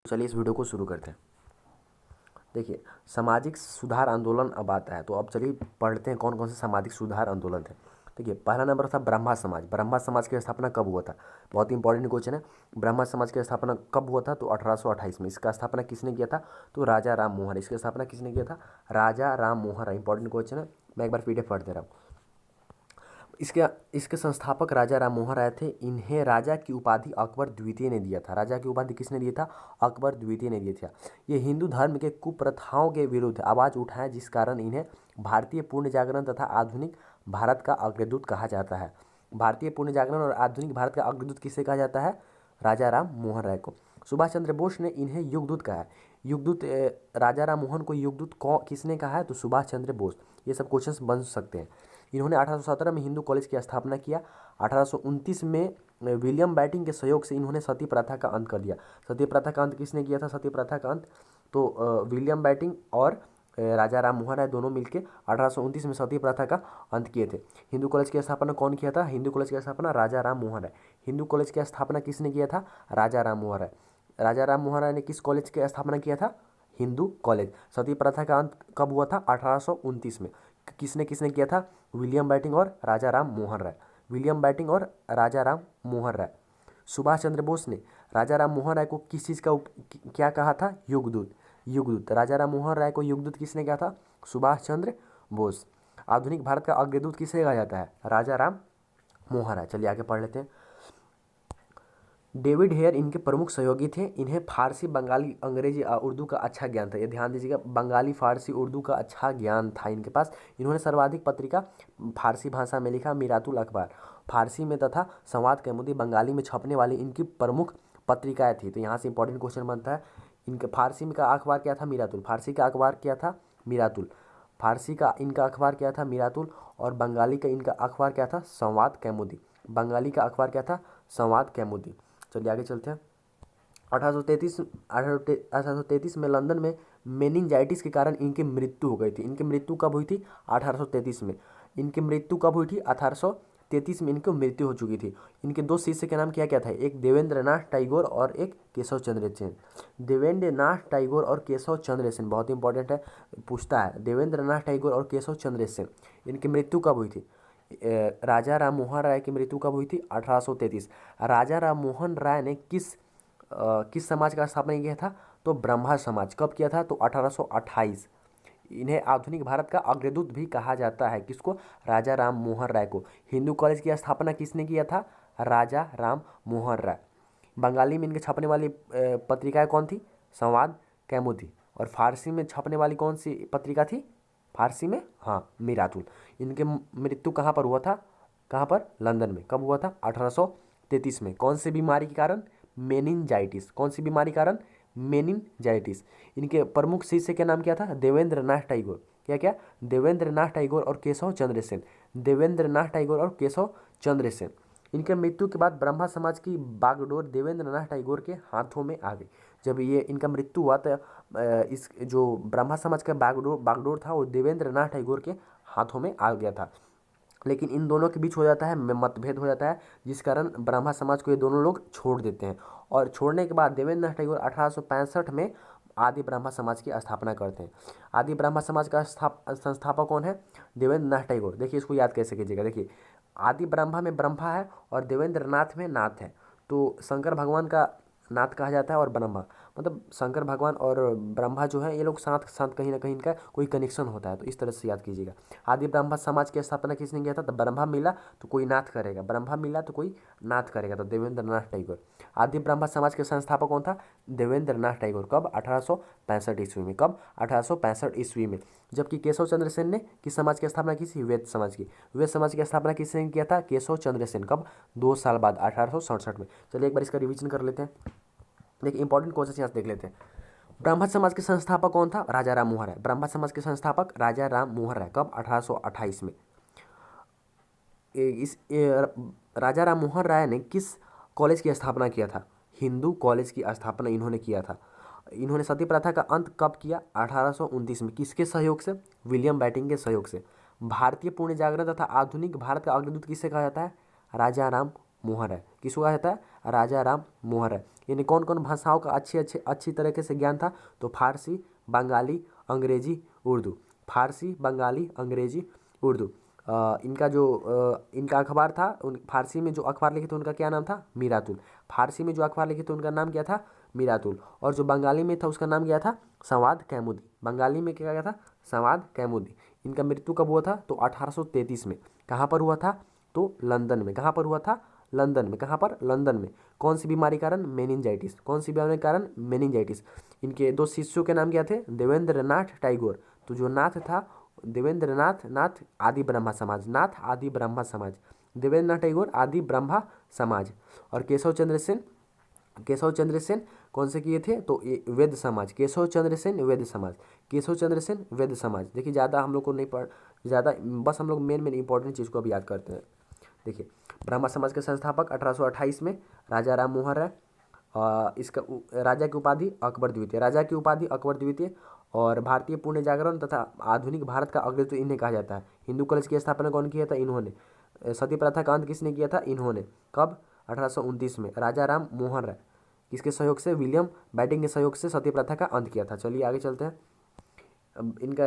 चलिए इस वीडियो को शुरू करते हैं। देखिए, सामाजिक सुधार आंदोलन अब आता है, तो अब चलिए पढ़ते हैं कौन कौन से सामाजिक सुधार आंदोलन थे। देखिए, पहला नंबर था ब्रह्मा समाज। ब्रह्मा समाज की स्थापना कब हुआ था? बहुत ही इंपॉर्टेंट क्वेश्चन है। ब्रह्मा समाज की स्थापना कब हुआ था? तो 1828 में। इसका स्थापना किसने किया था? तो राजा राम मोहन राय। इसकी स्थापना किसने किया था? राजा राम मोहन राय। इंपॉर्टेंट क्वेश्चन है, मैं एक बार पीडीएफ पढ़ दे रहा हूँ। इसके इसके संस्थापक राजा राम मोहन राय थे। इन्हें राजा की उपाधि अकबर द्वितीय ने दिया था। राजा की उपाधि किसने दिया था? अकबर द्वितीय ने दिया था। ये हिंदू धर्म के कुप्रथाओं के विरुद्ध आवाज़ उठाए, जिस कारण इन्हें भारतीय पूर्ण जागरण तथा आधुनिक भारत का अग्रदूत कहा जाता है। भारतीय पूर्ण जागरण और आधुनिक भारत का अग्रदूत किसे कहा जाता है? राजा राम मोहन राय को। सुभाष चंद्र बोस ने इन्हें युगदूत कहा है। युगदूत राजा राम मोहन को युगदूत किसने कहा है? तो सुभाष चंद्र बोस। ये सब क्वेश्चंस बन सकते हैं। इन्होंने 1817 में हिंदू कॉलेज की स्थापना किया। 1829 में विलियम बैटिंग के सहयोग से इन्होंने सती प्रथा का अंत कर दिया। सती प्रथा का अंत किसने किया था? सती प्रथा का अंत तो विलियम बैटिंग और राजा राम मोहन राय दोनों मिलकर 1829 में सती प्रथा का अंत किए थे। हिंदू कॉलेज की स्थापना कौन किया था? हिंदू कॉलेज की स्थापना राजा राम मोहन राय। हिंदू कॉलेज की स्थापना किसने किया था? राजा राम मोहन राय। राजा राम मोहन राय ने किस कॉलेज की स्थापना किया था? हिंदू कॉलेज। सती प्रथा का अंत कब हुआ था? 1829 में। किसने किसने किया था? विलियम बैटिंग और राजा राम मोहन राय। विलियम बैटिंग और राजा राम मोहन राय। सुभाष चंद्र बोस ने राजा राम मोहन राय को किस चीज़ का क्या कहा था? युगदूत। युगदूत। राजा राम मोहन राय को युगदूत किसने कहा था? सुभाष चंद्र बोस। आधुनिक भारत का अग्रदूत किसे कहा जाता है? राजा राम मोहन राय। चलिए आगे पढ़ लेते हैं। डेविड हेयर इनके प्रमुख सहयोगी थे। इन्हें फारसी, बंगाली, अंग्रेजी और उर्दू का अच्छा ज्ञान था। ये ध्यान दीजिएगा, बंगाली, फारसी, उर्दू का अच्छा ज्ञान था इनके पास। इन्होंने सर्वाधिक पत्रिका फारसी भाषा में लिखा, मीरातुल अखबार फारसी में तथा संवाद कौमुदी बंगाली में छपने वाली इनकी प्रमुख पत्रिकाएं थी। तो यहाँ से इंपॉर्टेंट क्वेश्चन बनता है, इनके फारसी में का अखबार क्या था? मीरातुल। फारसी का अखबार क्या था? मीरातुल। फारसी का इनका अखबार क्या था? मीरातुल। और बंगाली का इनका अखबार क्या था? संवाद कौमुदी। बंगाली का अखबार क्या था? संवाद कौमुदी। चलिए आगे चलते हैं। 1833 में लंदन में मेनिंजाइटिस के कारण इनकी मृत्यु हो गई थी। इनकी मृत्यु कब हुई थी? 1833 में। इनकी मृत्यु कब हुई थी? 1833 में इनकी मृत्यु हो चुकी थी। इनके दो शिष्य के नाम क्या क्या था? एक देवेंद्र नाथ टैगोर और एक केशव चंद्र सेन। देवेंद्र नाथ टैगोर और केशव चंद्र सेन बहुत इंपॉर्टेंट है, पूछता है। देवेंद्र नाथ टैगोर और केशव चंद्र सेन, इनकी मृत्यु कब हुई थी? राजा राम मोहन राय की मृत्यु कब हुई थी? 1833। राजा राम मोहन राय ने किस समाज का स्थापना किया था? तो ब्रह्मा समाज। कब किया था? तो 1828। इन्हें आधुनिक भारत का अग्रदूत भी कहा जाता है। किसको? राजा राम मोहन राय को। हिंदू कॉलेज की स्थापना किसने किया था? राजा राम मोहन राय। बंगाली में इनके छपने वाली पत्रिकाएं कौन थी? संवाद कौमुदी। और फारसी में छपने वाली कौन सी पत्रिका थी? फारसी में, हाँ, मीरातुल। इनके मृत्यु कहाँ पर हुआ था? कहाँ पर? लंदन में। कब हुआ था? 1833 में। कौन सी बीमारी के कारण? मेनिंजाइटिस। कौन सी बीमारी के कारण? मेनिंजाइटिस। इनके प्रमुख शिष्य का नाम क्या था? देवेंद्र नाथ टैगोर। क्या क्या? देवेंद्र नाथ टैगोर और केशव चंद्र सेन। देवेंद्र नाथ टैगोर और केशव चंद्र सेन। इनके मृत्यु के बाद ब्रह्मा समाज की बागडोर देवेंद्र नाथ टैगोर के हाथों में आ गई। जब ये इनका मृत्यु हुआ तो इस जो ब्रह्मा समाज का बागडोर था वो देवेंद्र नाथ टैगोर के हाथों में आ गया था। लेकिन इन दोनों के बीच हो जाता है मतभेद हो जाता है, जिस कारण ब्रह्मा समाज को ये दोनों लोग छोड़ देते हैं। और छोड़ने के बाद देवेंद्र नाथ टैगोर 1865 में आदि ब्रह्मा समाज की स्थापना करते हैं। आदि ब्रह्मा समाज का संस्थापक कौन है? देवेंद्र नाथ टैगोर। देखिए इसको याद कैसे कीजिएगा। देखिए, आदि ब्रह्मा में ब्रह्मा है और देवेंद्र नाथ में नाथ है, तो शंकर भगवान का नाथ कहा जाता है। और ब्रह्मा मतलब शंकर भगवान और ब्रह्मा जो है ये लोग साथ साथ कहीं ना कहीं इनका कोई कनेक्शन होता है, तो इस तरह से याद कीजिएगा। आदि ब्रह्मा समाज की स्थापना किसने किया था? तो ब्रह्मा मिला तो कोई नाथ करेगा, ब्रह्मा मिला तो कोई नाथ करेगा, तो देवेंद्र नाथ टैगोर। आदि ब्रह्मा समाज के संस्थापक कौन था? देवेंद्र नाथ टैगोर। कब? 1865 ईस्वी में। कब? 1865 ईस्वी में। जबकि केशव चंद्र सेन ने किस समाज की स्थापना की थी? वैद्य समाज की। वैद्य समाज की स्थापना किसने किया था? केशव चंद्र सेन। कब? 2 साल बाद, 1867 में। चलिए एक बार इसका रिवीजन कर लेते हैं। देखिए इंपॉर्टेंट क्वेश्चन यहाँ से देख लेते हैं। ब्रह्मा समाज के संस्थापक कौन था? राजा राम मोहन राय। ब्रह्मा समाज के संस्थापक राजा राम मोहन राय। कब? 1828 में। राजा राम मोहन राय ने किस कॉलेज की स्थापना किया था? हिंदू कॉलेज की स्थापना इन्होंने किया था। इन्होंने सती प्रथा का अंत कब किया? 1829 में। किसके सहयोग से? विलियम बैटिंग के सहयोग से। भारतीय पूर्ण जागरण तथा आधुनिक भारत का अग्रदूत किसे कहा जाता है? राजा राम मोहन राय। किसको कहा जाता है? राजा राम मोहन राय। इन्हें कौन कौन भाषाओं का अच्छी तरीके से ज्ञान था? तो फारसी, बंगाली, अंग्रेजी, उर्दू। फारसी, बंगाली, अंग्रेजी, उर्दू। इनका अखबार था, फारसी में जो अखबार लिखे थे उनका क्या नाम था? मीरातुल। फारसी में जो अखबार लिखे थे उनका नाम क्या था? मीरातुल। और जो बंगाली में था उसका नाम क्या था? संवाद कैमुदी। बंगाली में क्या था? संवाद कैमुदी। इनका मृत्यु कब हुआ था? तो 1833 में। कहाँ पर हुआ था? तो लंदन में। कहाँ पर हुआ था? लंदन में। कहाँ पर? लंदन में। कौन सी बीमारी कारण? मेनिंजाइटिस। कौन सी बीमारी कारण? मेनिंजाइटिस। इनके 2 शिष्यों के नाम क्या थे? देवेंद्र नाथ टैगोर। तो जो नाथ था देवेंद्र नाथ आदि ब्रह्मा समाज, नाथ आदि ब्रह्मा समाज, देवेंद्र नाथ टैगोर आदि ब्रह्मा समाज। और केशव चंद्र सेन कौन से किए थे? तो ये वेद समाज। केशव चंद्र सेन वेद समाज। केशव चंद्र सेन वेद समाज। देखिए ज़्यादा हम लोग को नहीं पढ़ ज़्यादा, बस हम लोग मेन इंपॉर्टेंट चीज़ को अब याद करते हैं। देखिए ब्रह्मा समाज के संस्थापक 1828 में राजा राम मोहन राय। इसका राजा की उपाधि अकबर द्वितीय। राजा की उपाधि अकबर द्वितीय। और भारतीय पुण्य जागरण तथा आधुनिक भारत का अग्रदूत इन्हें कहा जाता है। हिंदू कॉलेज की स्थापना कौन किया था? इन्होंने। सती प्रथा का अंत किसने किया था? इन्होंने। कब? 1829 में राजा राम मोहन राय। किसके सहयोग से? विलियम बेंटिक के सहयोग से सती प्रथा का अंत किया था। चलिए आगे चलते हैं। इनका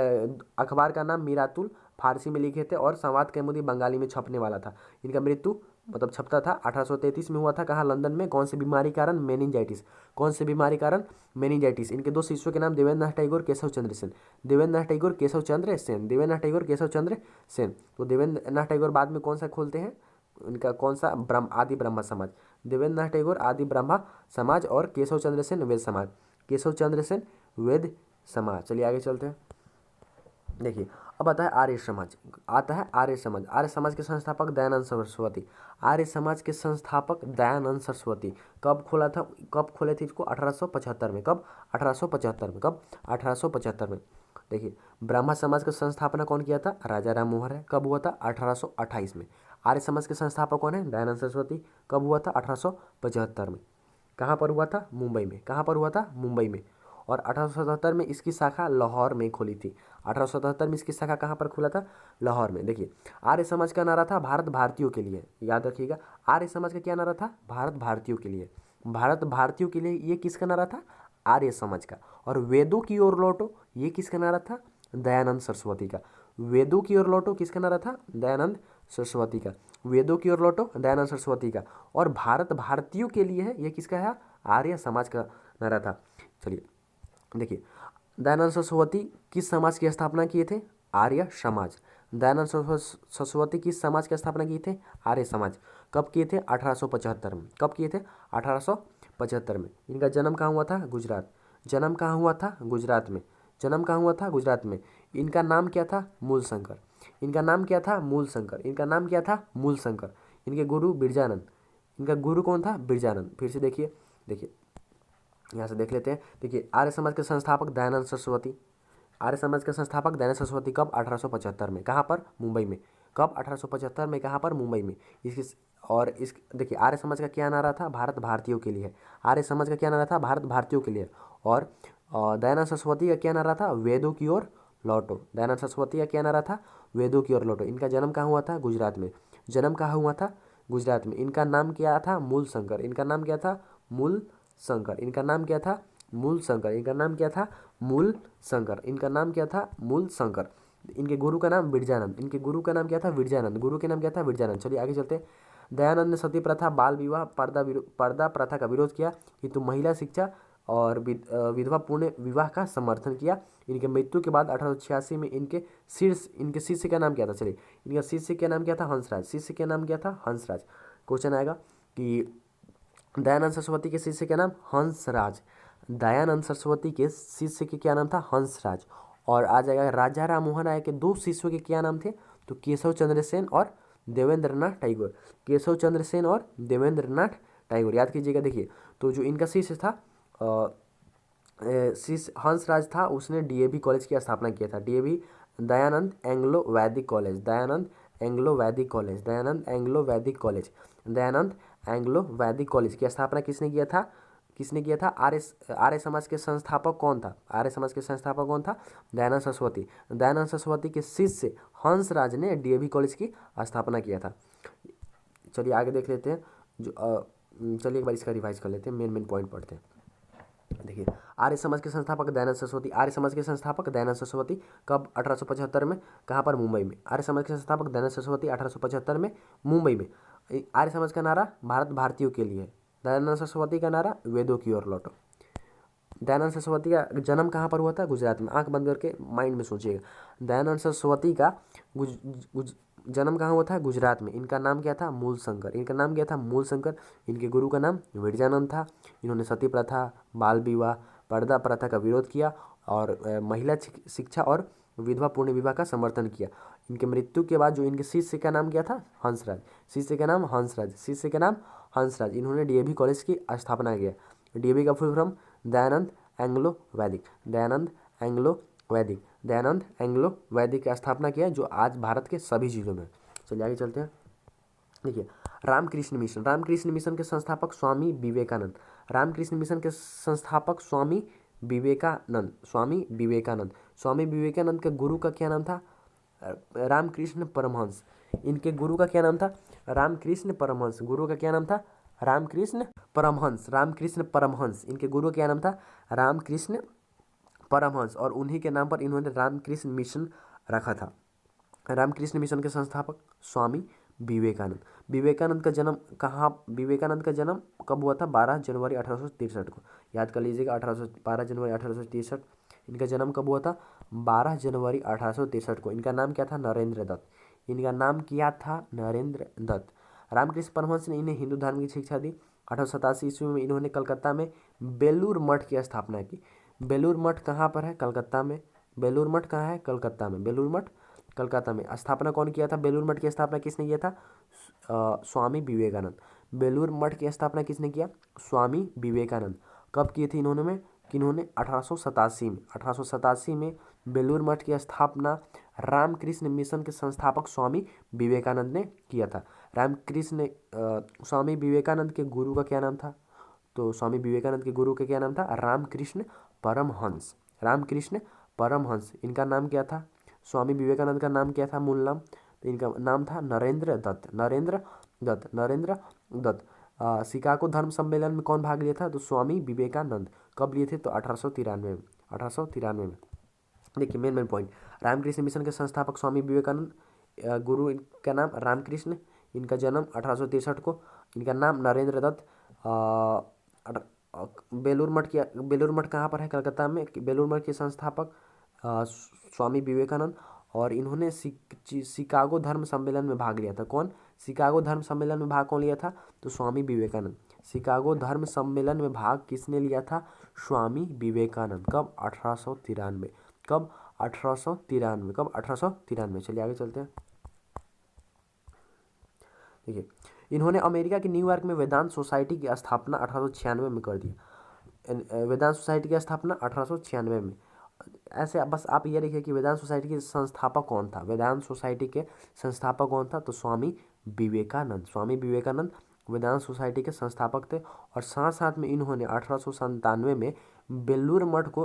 अखबार का नाम मीरातुल फारसी में लिखे थे और संवाद कैमुदी बंगाली में छपने वाला था। इनका मृत्यु मतलब छपता था 1833 में हुआ था। कहाँ? लंदन में। कौन सी बीमारी कारण? मेनिंजाइटिस। कौन सी बीमारी कारण? मेनिंजाइटिस। इनके 2 शिष्यों के नाम देवेंद्र नाथ टैगोर, केशव चंद्र सेन। देवेंद्र नाथ टैगोर, केशव चंद्र सेन। देवेंद्र नाथ टैगोर, केशव चंद्र सेन। तो देवेंद्र नाथ टैगोर बाद में कौन सा खोलते हैं? इनका कौन सा? आदि ब्रह्मा समाज। देवेंद्र नाथ टैगोर आदि ब्रह्मा समाज और केशव चंद्र सेन वेद समाज। केशव चंद्र सेन वेद समाज। चलिए आगे चलते हैं। देखिए अब आता है आर्य समाज। आर्य समाज। आर्य समाज के संस्थापक दयानंद सरस्वती। आर्य समाज के संस्थापक दयानंद सरस्वती। कब खोला था? कब खोले थे इसको? 1875 में। कब? 1875 में। कब? 1875 में। देखिए ब्रह्मा समाज का संस्थापना कौन किया था? राजा राम मोहन राय। कब हुआ था? 1828 में। आर्य समाज के संस्थापक कौन है? दयानंद सरस्वती। कब हुआ था? 1875 में। कहाँ पर हुआ था? मुंबई में। कहाँ पर हुआ था? मुंबई में। और 1877 में इसकी शाखा लाहौर में खोली थी। 1877 में इसकी शाखा कहाँ पर खुला था? लाहौर में। देखिए आर्य समाज का नारा था भारत भारतीयों के लिए। याद रखिएगा आर्य समाज का क्या नारा था? भारत भारतीयों के लिए। भारत भारतीयों के लिए ये किसका नारा था? आर्य समाज का। और वेदों की ओर लौटो ये किसका नारा था? दयानंद सरस्वती का। वेदों की ओर लौटो किसका नारा था? दयानंद सरस्वती का। वेदों की ओर लौटो दयानंद सरस्वती का। और भारत भारतीयों के लिए है ये किसका है? आर्य समाज का नारा था। चलिए देखिए दयानंद सरस्वती किस समाज की स्थापना किए थे? आर्य समाज। दयानंद सरस्वती किस समाज की स्थापना किए थे? आर्य समाज। कब किए थे? 1875 में। कब किए थे? 1875 में। इनका जन्म कहाँ हुआ था? गुजरात। जन्म कहाँ हुआ था? गुजरात में। जन्म कहाँ हुआ था? गुजरात में। इनका नाम क्या था? मूलशंकर। इनका नाम क्या था? मूलशंकर। इनका नाम क्या था? मूलशंकर। इनके गुरु बिरजानंद। इनका गुरु कौन था? बिरजानंद। फिर से देखिए यहाँ से देख लेते हैं। देखिए आर्य समाज के संस्थापक दयानंद सरस्वती। आर्य समाज के संस्थापक दयानंद सरस्वती। कब? 1875 में। कहाँ पर? मुंबई में। कब? 1875 में। कहाँ पर? मुंबई में। देखिए आर्य समाज का क्या नारा था? भारत भारतीयों के लिए। आर्य समाज का क्या नारा था? भारत भारतीयों के लिए। और दयानंद सरस्वती का क्या नारा था? वेदों की ओर लौटो। दयानंद सरस्वती का क्या नारा था? वेदों की ओर लौटो। इनका जन्म कहाँ हुआ था? गुजरात में। जन्म कहाँ हुआ था? गुजरात में। इनका नाम क्या था? मूलशंकर। इनका नाम क्या था? मूल शंकर। इनका नाम क्या था? मूल शंकर। इनका नाम क्या था? मूल शंकर। इनका नाम क्या था? मूल शंकर। इनके गुरु का नाम बिरजानंद। इनके गुरु का नाम क्या था? बिरजानंद। गुरु के नाम क्या था? बिरजानंद। चलिए आगे चलते हैं। दयानंद ने सती प्रथा, बाल विवाह, पर्दा प्रथा का विरोध किया, किंतु महिला शिक्षा और विधवा पूर्ण विवाह का समर्थन किया। इनके मृत्यु के बाद 1886 में इनके शिष्य का नाम क्या था? चलिए इनका शिष्य का नाम क्या था? हंसराज। शिष्य का नाम क्या था? हंसराज। क्वेश्चन आएगा कि दयानंद सरस्वती के शिष्य का नाम हंसराज। दयानंद सरस्वती के शिष्य के क्या नाम था? हंसराज। और आ जाएगा राजा राम मोहन राय के 2 शिष्यों के क्या नाम थे? तो केशव चंद्र सेन और देवेंद्र नाथ टैगोर। केशव चंद्र सेन और देवेंद्र नाथ टैगोर याद कीजिएगा। देखिए तो जो इनका शिष्य था हंसराज था, उसने डीएवी कॉलेज की स्थापना किया था। डीएवी दयानंद एंग्लो वैदिक कॉलेज। दयानंद एंग्लो वैदिक कॉलेज। दयानंद एंग्लो वैदिक कॉलेज। दयानंद एंग्लो वैदिक कॉलेज की स्थापना किसने किया था? किसने किया था? आर्य समाज के संस्थापक कौन था? आर्य समाज के संस्थापक कौन था? दयानंद सरस्वती। दयानंद सरस्वती के शिष्य हंसराज ने डीएवी कॉलेज की स्थापना किया था। चलिए आगे देख लेते हैं। जो चलिए एक बार इसका रिवाइज कर लेते हैं, मेन पॉइंट पढ़ते हैं। देखिए, आर्य समाज के संस्थापक दयानंद सरस्वती। आर्य समाज के संस्थापक दयानंद सरस्वती कब? 1875 में। कहाँ पर? मुंबई में। आर्य समाज के संस्थापक दयानंद सरस्वती 1875 में मुंबई में। आर्य समाज का नारा भारत भारतीयों के लिए। दयानंद सरस्वती का नारा वेदों की ओर लौटो। दयानंद सरस्वती का जन्म कहाँ पर हुआ था? गुजरात में। आंख बंद करके माइंड में सोचिएगा, दयानंद सरस्वती का जन्म कहाँ हुआ था? गुजरात में। इनका नाम क्या था? मूलशंकर। इनका नाम क्या था? मूलशंकर। इनके गुरु का नाम विरजानंद था। इन्होंने सती प्रथा, बाल विवाह, पर्दा प्रथा का विरोध किया और महिला शिक्षा और विधवा पूर्ण विवाह का समर्थन किया। इनके मृत्यु के बाद जो इनके शिष्य का नाम क्या था? हंसराज। शिष्य का नाम हंसराज। शिष्य का नाम हंसराज। इन्होंने डीएवी कॉलेज की स्थापना किया। डीएवी का फुल फॉर्म दयानंद एंग्लो वैदिक। दयानंद एंग्लो वैदिक। दयानंद एंग्लो वैदिक की स्थापना किया, जो आज भारत के सभी जिलों में। चलिए आगे चलते हैं। देखिए, रामकृष्ण मिशन। रामकृष्ण मिशन के संस्थापक स्वामी विवेकानंद। रामकृष्ण मिशन के संस्थापक स्वामी विवेकानंद। स्वामी विवेकानंद। स्वामी विवेकानंद के गुरु का क्या नाम था? रामकृष्ण परमहंस। इनके गुरु का क्या नाम था? रामकृष्ण परमहंस। गुरु का क्या नाम था? रामकृष्ण परमहंस। रामकृष्ण परमहंस। इनके गुरु का क्या नाम था? रामकृष्ण परमहंस। और उन्हीं के नाम पर इन्होंने रामकृष्ण मिशन रखा था। रामकृष्ण मिशन के संस्थापक स्वामी विवेकानंद। विवेकानंद का जन्म कहाँ? विवेकानंद का जन्म कब हुआ था? 12 जनवरी 1863 को। याद कर लीजिएगा, 12 जनवरी 1863। इनका जन्म कब हुआ था? 12 जनवरी 1863 को। इनका नाम क्या था? नरेंद्र दत्त। इनका नाम क्या था? नरेंद्र दत्त। रामकृष्ण परमहंस ने इन्हें हिंदू धर्म की शिक्षा दी। 1887 ईस्वी में इन्होंने कलकत्ता में बेलूर मठ की स्थापना की। बेलूर मठ कहाँ पर है? कलकत्ता में। बेलूर मठ कहाँ है? कलकत्ता में। बेलूर मठ कलकत्ता में। स्थापना कौन किया था? बेलूर मठ की स्थापना किसने किया था? स्वामी विवेकानंद। बेलूर मठ की स्थापना किसने किया? स्वामी विवेकानंद। कब की थी इन्होंने 1887 में बेलूर मठ की स्थापना रामकृष्ण मिशन के संस्थापक स्वामी विवेकानंद ने किया था। स्वामी विवेकानंद के गुरु का क्या नाम था? तो स्वामी विवेकानंद के गुरु का क्या नाम था? रामकृष्ण परमहंस। रामकृष्ण परमहंस। इनका नाम क्या था? स्वामी विवेकानंद का नाम क्या था? मूल नाम? तो इनका नाम था नरेंद्र दत्त। नरेंद्र दत्त। नरेंद्र दत्त। शिकागो धर्म सम्मेलन में कौन भाग लिया था? तो स्वामी विवेकानंद। कब लिए थे? तो 1893 में। 1893 में। देखिए, मेन पॉइंट, रामकृष्ण मिशन के संस्थापक स्वामी विवेकानंद। गुरु इनका नाम रामकृष्ण। इनका जन्म 1863 को। इनका नाम नरेंद्र दत्त। बेलूर मठ कहाँ पर है? कलकत्ता में। बेलूर मठ के संस्थापक स्वामी विवेकानंद। और इन्होंने शिकागो धर्म सम्मेलन में भाग लिया था। कौन? शिकागो धर्म सम्मेलन में भाग कौन लिया था? तो स्वामी विवेकानंद। शिकागो धर्म सम्मेलन में भाग किसने लिया था? स्वामी विवेकानंद। कब? 1893। कब? 1893। कब? 1893। चलिए आगे चलते हैं। देखिए, इन्होंने अमेरिका के न्यूयॉर्क में वेदांत सोसाइटी की स्थापना 1896 में कर दी। वेदांत सोसाइटी की स्थापना 1896 में। ऐसे बस आप ये लिखिए कि वेदांत सोसाइटी के संस्थापक कौन था? वेदांत सोसाइटी के संस्थापक कौन था? तो स्वामी विवेकानंद। स्वामी विवेकानंद वेदांत सोसाइटी के संस्थापक थे। और साथ साथ में इन्होंने 1897 में बेलूर मठ को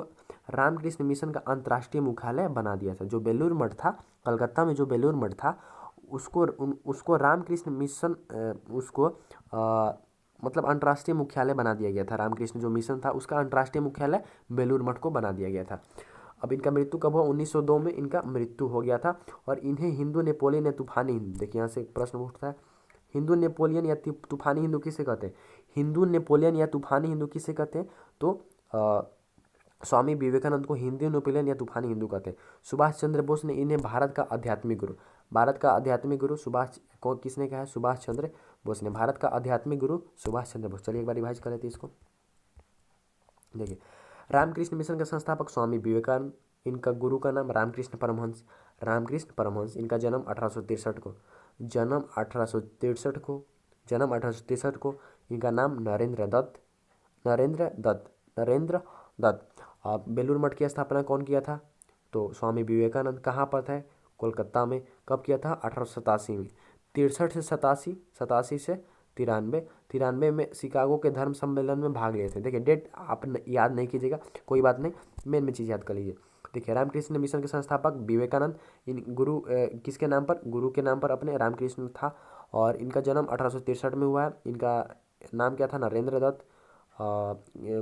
रामकृष्ण मिशन का अंतर्राष्ट्रीय मुख्यालय बना दिया था। जो बेलूर मठ था, कलकत्ता में जो बेलूर मठ था, उसको रामकृष्ण मिशन उसको मतलब अंतर्राष्ट्रीय मुख्यालय बना दिया गया था। रामकृष्ण जो मिशन था उसका अंतर्राष्ट्रीय मुख्यालय बेलूर मठ को बना दिया गया था। अब इनका मृत्यु कब हुआ? 1902 में इनका मृत्यु हो गया था। और इन्हें हिंदू नेपोलियन या तूफानी हिंदू, देखिए यहाँ से एक प्रश्न उठता है, हिंदू नेपोलियन या तूफानी हिंदू किसे कहते हैं? हिंदू नेपोलियन या तूफानी हिंदू किसे कहते हैं? तो स्वामी विवेकानंद को हिंदू नेपोलियन या तूफानी हिंदू कहते हैं। सुभाष चंद्र बोस ने इन्हें भारत का आध्यात्मिक गुरु सुभाष को किसने कहा है? सुभाष चंद्र बोस ने। भारत का आध्यात्मिक गुरु सुभाष चंद्र बोस। चलिए एक बार रिवाइज कर लेते हैं इसको। देखिए, रामकृष्ण मिशन का संस्थापक स्वामी विवेकानंद। इनका गुरु का नाम रामकृष्ण परमहंस। रामकृष्ण परमहंस। इनका जन्म 1863 को। जन्म 1863 को। इनका नाम नरेंद्र दत्त। नरेंद्र दत्त। बेलूर मठ की स्थापना कौन किया था? तो स्वामी विवेकानंद। कहाँ पर था? कोलकाता में। कब किया था? 1887 में। 63 से 87, 87 से 93 में शिकागो के धर्म सम्मेलन में भाग लिए थे। देखिए, डेट आप याद नहीं कीजिएगा, कोई बात नहीं, मेन चीज़ याद कर लीजिए। देखिए, रामकृष्ण मिशन के संस्थापक विवेकानंद। इन गुरु किसके नाम पर? गुरु के नाम पर अपने रामकृष्ण था। और इनका जन्म 1863 में हुआ है। इनका नाम क्या था, नरेंद्र दत्त।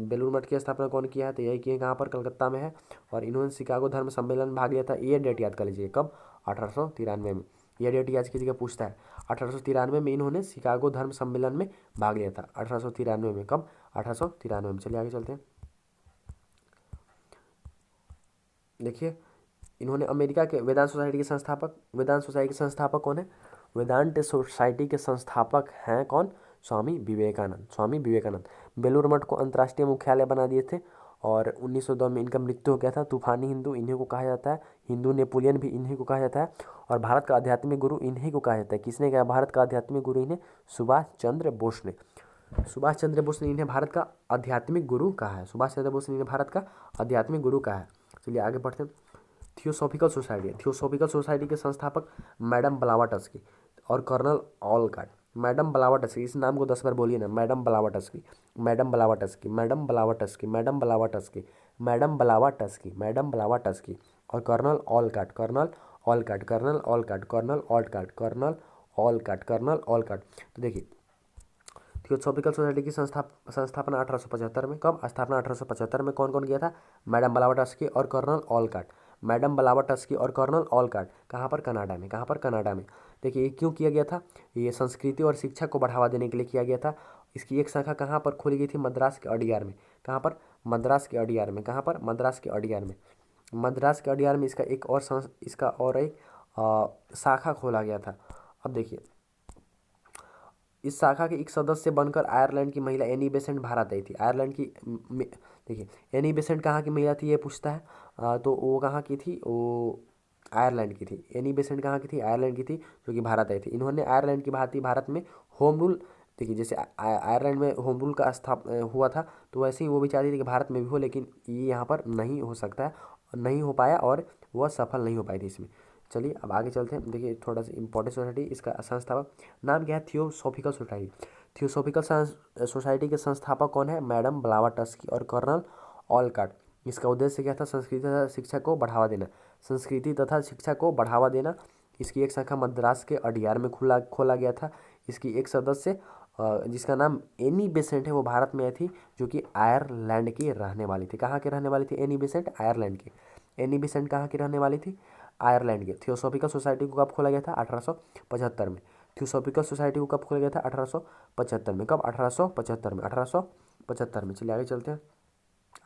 बेलूर मठ की स्थापना कौन किया है, तो यही किए कहाँ पर, कलकत्ता में है। और इन्होंने शिकागो धर्म सम्मेलन में भाग लिया था। ये डेट याद कर लीजिए, कब, 1893 में। ये डेट याद कीजिएगा, पूछता है। 1893 में इन्होंने शिकागो धर्म सम्मेलन में भाग लिया था, 1893 में। कब, 1893 में। चलिए आगे चलते हैं। देखिए, इन्होंने अमेरिका के वेदांत सोसाइटी के संस्थापक, वेदांत सोसाइटी के संस्थापक कौन है, वेदांत सोसाइटी के संस्थापक हैं कौन, स्वामी विवेकानंद। स्वामी विवेकानंद बेलूर मठ को अंतर्राष्ट्रीय मुख्यालय बना दिए थे। और 1902 में इनका मृत्यु हो गया था। तूफानी हिंदू इन्हीं को कहा जाता है, हिंदू नेपोलियन भी इन्हीं को कहा जाता है। और भारत का आध्यात्मिक गुरु इन्हीं को कहा जाता है। किसने कहा भारत का आध्यात्मिक गुरु, इन्हें सुभाष चंद्र बोस ने। सुभाष चंद्र बोस ने इन्हें भारत का आध्यात्मिक गुरु कहा है। सुभाष चंद्र बोस ने इन्हें भारत का आध्यात्मिक गुरु कहा है। चलिए आगे बढ़ते हैं। थियोसॉफिकल सोसाइटी के संस्थापक मैडम ब्लावाटस्की और कर्नल ऑलकाट। मैडम ब्लावाटस्की, इस नाम को 10 बार बोलिए ना, madam Blavatsky, madam Blavatsky, madam Blavatsky, madam Blavatsky, madam Blavatsky, madam Blavatsky. और colonel Olcott, colonel Olcott, colonel Olcott, colonel Olcott, colonel Olcott, colonel Olcott. तो देखिए, थियोसॉफिकल सोसाइटी की संस्थापना 1875 में। कब, स्थापना 1875 में। कौन कौन किया था, मैडम ब्लावाटस्की और कर्नल ऑलकाट। मैडम ब्लावाटस्की और कर्नल ऑलकाट। कहाँ पर, कनाडा में। कहाँ पर, कनाडा में। देखिए, ये क्यों किया गया था, ये संस्कृति और शिक्षा को बढ़ावा देने के लिए किया गया था। इसकी एक शाखा कहाँ पर खोली गई थी, मद्रास के अडियार में। कहाँ पर, मद्रास के अडियार में। कहाँ पर, मद्रास के अडियार में। मद्रास के अडियार में इसका एक और शाखा खोला गया था। अब देखिए, इस शाखा के एक सदस्य बनकर आयरलैंड की महिला एनी बेसेंट भारत आई थी। आयरलैंड की देखिए, एनी बेसेंट कहाँ की महिला थी, ये पूछता है। तो वो कहाँ की थी, वो आयरलैंड की थी। एनी बेसेंट कहाँ की थी, आयरलैंड की थी, जो कि भारत आई थी। इन्होंने आयरलैंड की भांति भारत में होम रूल, देखिए जैसे आयरलैंड में होम रूल का हुआ था, तो वैसे ही वो भी चाहती थी कि भारत में भी हो, लेकिन ये यहाँ पर नहीं हो सकता है, नहीं हो पाया और वह सफल नहीं हो पाई थी इसमें। चलिए अब आगे चलते हैं। देखिए, थोड़ा सा इंपॉर्टेंट सोसाइटी, इसका संस्थापक नाम क्या है, थियोसॉफिकल सोसाइटी। थियोसॉफिकल सोसाइटी के संस्थापक कौन है, मैडम ब्लावाटस्की और कर्नल ऑलकाट। इसका उद्देश्य क्या था, संस्कृति तथा शिक्षा को बढ़ावा देना। संस्कृति तथा शिक्षा को बढ़ावा देना। इसकी एक शाखा मद्रास के अडियार में खोला गया था। इसकी एक सदस्य जिसका नाम एनी बेसेंट है, वो भारत में आई थी, जो कि आयरलैंड की रहने वाली थी। कहाँ की रहने वाली थी, एनी बेसेंट, आयरलैंड की। एनी बेसेंट कहाँ की रहने वाली थी, आयरलैंड के। थियोसॉफिकल सोसाइटी को कब खोला गया था, 1875 में। थियोसॉफिकल सोसाइटी को कब खोला गया था, 1875 में। कब, 1875 में, 1875 में। चलिए आगे चलते हैं।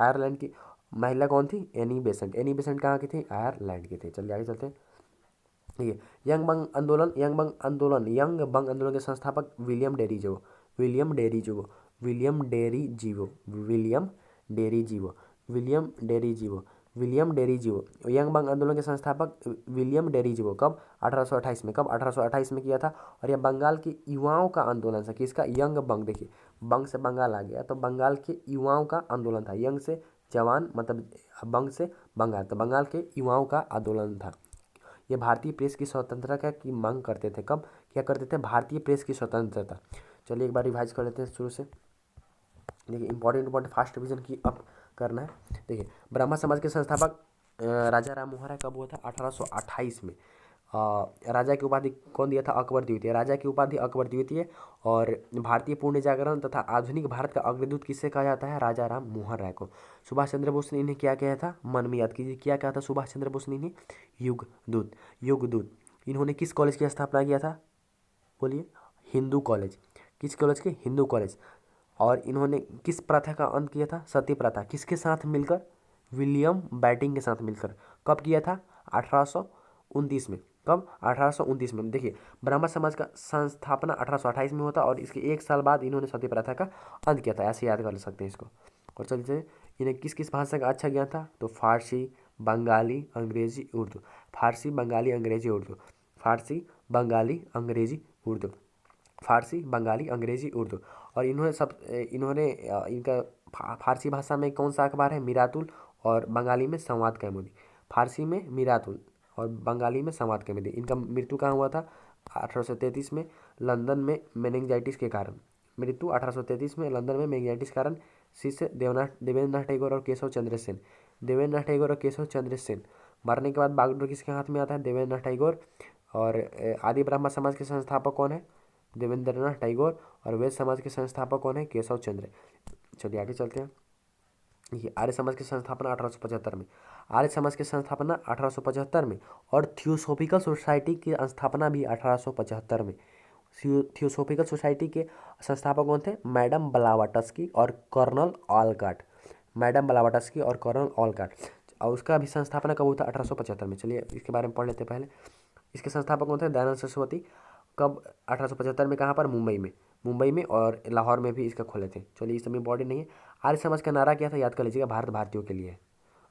आयरलैंड की महिला कौन थी, एनी बेसेंट। एनी बेसेंट कहाँ की थी, आयरलैंड की थी। चलिए आगे चलते हैं। देखिए, यंग बंग आंदोलन के संस्थापक William Derozio. William Derozio, William Derozio, William Derozio, William Derozio, William Derozio. Young Banga आंदोलन के संस्थापक विलियम डेरीजियो। कब, 1828 में। कब, 1828 में किया था। और यह बंगाल के युवाओं का आंदोलन था। किसका, यंग बंग। देखिए, बंग से बंगाल आ गया, तो बंगाल के युवाओं का आंदोलन था। यंग से जवान, मतलब बंग से बंगाल, तो बंगाल के युवाओं का आंदोलन था। ये भारतीय प्रेस की स्वतंत्रता की मांग करते थे। कब, क्या करते थे, भारतीय प्रेस की स्वतंत्रता। चलिए एक बार रिवाइज कर लेते हैं शुरू से। देखिए, इंपॉर्टेंट फास्ट रिवीजन की अब करना है। देखिए, ब्राह्मण समाज के संस्थापक राजा राम मोहन राय कब हुआ था, 1828 में। राजा की उपाधि कौन दिया था, अकबर द्वितीय। राजा की उपाधि अकबर द्वितीय। और भारतीय पूर्ण जागरण तथा आधुनिक भारत का अग्रदूत किससे कहा जाता है, राजा राम मोहन राय को। सुभाष चंद्र बोस ने इन्हें क्या कहा था, मन में याद कीजिए, क्या कहा था सुभाष चंद्र बोस ने इन्हें, युग दूत। युग दूत। इन्होंने किस कॉलेज की स्थापना किया था, बोलिए, हिंदू कॉलेज। किस कॉलेज के, हिंदू कॉलेज। और इन्होंने किस प्रथा का अंत किया था, सती प्रथा। किसके साथ मिलकर, विलियम बैटिंग के साथ मिलकर। कब किया था, 1829 में। कब, 1829 में। देखिए, ब्राह्मण समाज का संस्थापना 1828 में होता, और इसके एक साल बाद इन्होंने सती प्रथा का अंत किया था। ऐसे याद कर सकते हैं इसको। और चलिए, इन्हें किस किस भाषा का अच्छा ज्ञान था, तो फारसी, बंगाली, अंग्रेजी, उर्दू। फारसी, बंगाली, अंग्रेजी, उर्दू। फारसी, बंगाली, अंग्रेजी, उर्दू। फारसी, बंगाली, अंग्रेजी, उर्दू। और इन्होंने इनका फारसी भाषा में कौन सा अखबार है, मिरातुल। और बंगाली में संवाद कौमुदी। फारसी में मिरातुल और बंगाली में संवाद कौमुदी। इनका मृत्यु कहाँ हुआ था, 1833 में, लंदन में मेनिंजाइटिस के कारण। मृत्यु 1833 में लंदन में मेनिंजाइटिस के कारण। शिष्य देवेंद्र नाथ टैगोर और केशव चंद्र सेन। देवेंद्र नाथ टैगोर और केशव चंद्र सेन। मरने के बाद बागडोर किसके हाथ में आता है, देवेंद्र नाथ टैगोर। और आदि ब्राह्मण समाज के संस्थापक कौन है, देवेंद्रनाथ टैगोर। और वैश्य समाज के संस्थापक कौन है? केशव चंद्र। चलिए आगे चलते हैं। ये आर्य समाज की स्थापना 1875 में, आर्य समाज की स्थापना 1875 में, और थियोसॉफिकल सोसाइटी की स्थापना भी 1875 में। थियोसॉफिकल सोसाइटी के संस्थापक कौन थे? मैडम ब्लावाटस्की और कर्नल ऑलकॉट। मैडम ब्लावाटस्की और कर्नल ऑलकॉट। और उसका भी संस्थापना कब हुआ था? 1875 में। चलिए इसके बारे में पढ़ लेते हैं पहले। इसके संस्थापक कौन थे? दयानंद सरस्वती। कब? 1875 में। कहाँ पर? मुंबई में। मुंबई में और लाहौर में भी इसका खोले थे। चलिए इस सब इम्पॉर्टेंट नहीं है। आर्य समाज का नारा क्या था? याद कर लीजिएगा, भारत भारतीयों के लिए।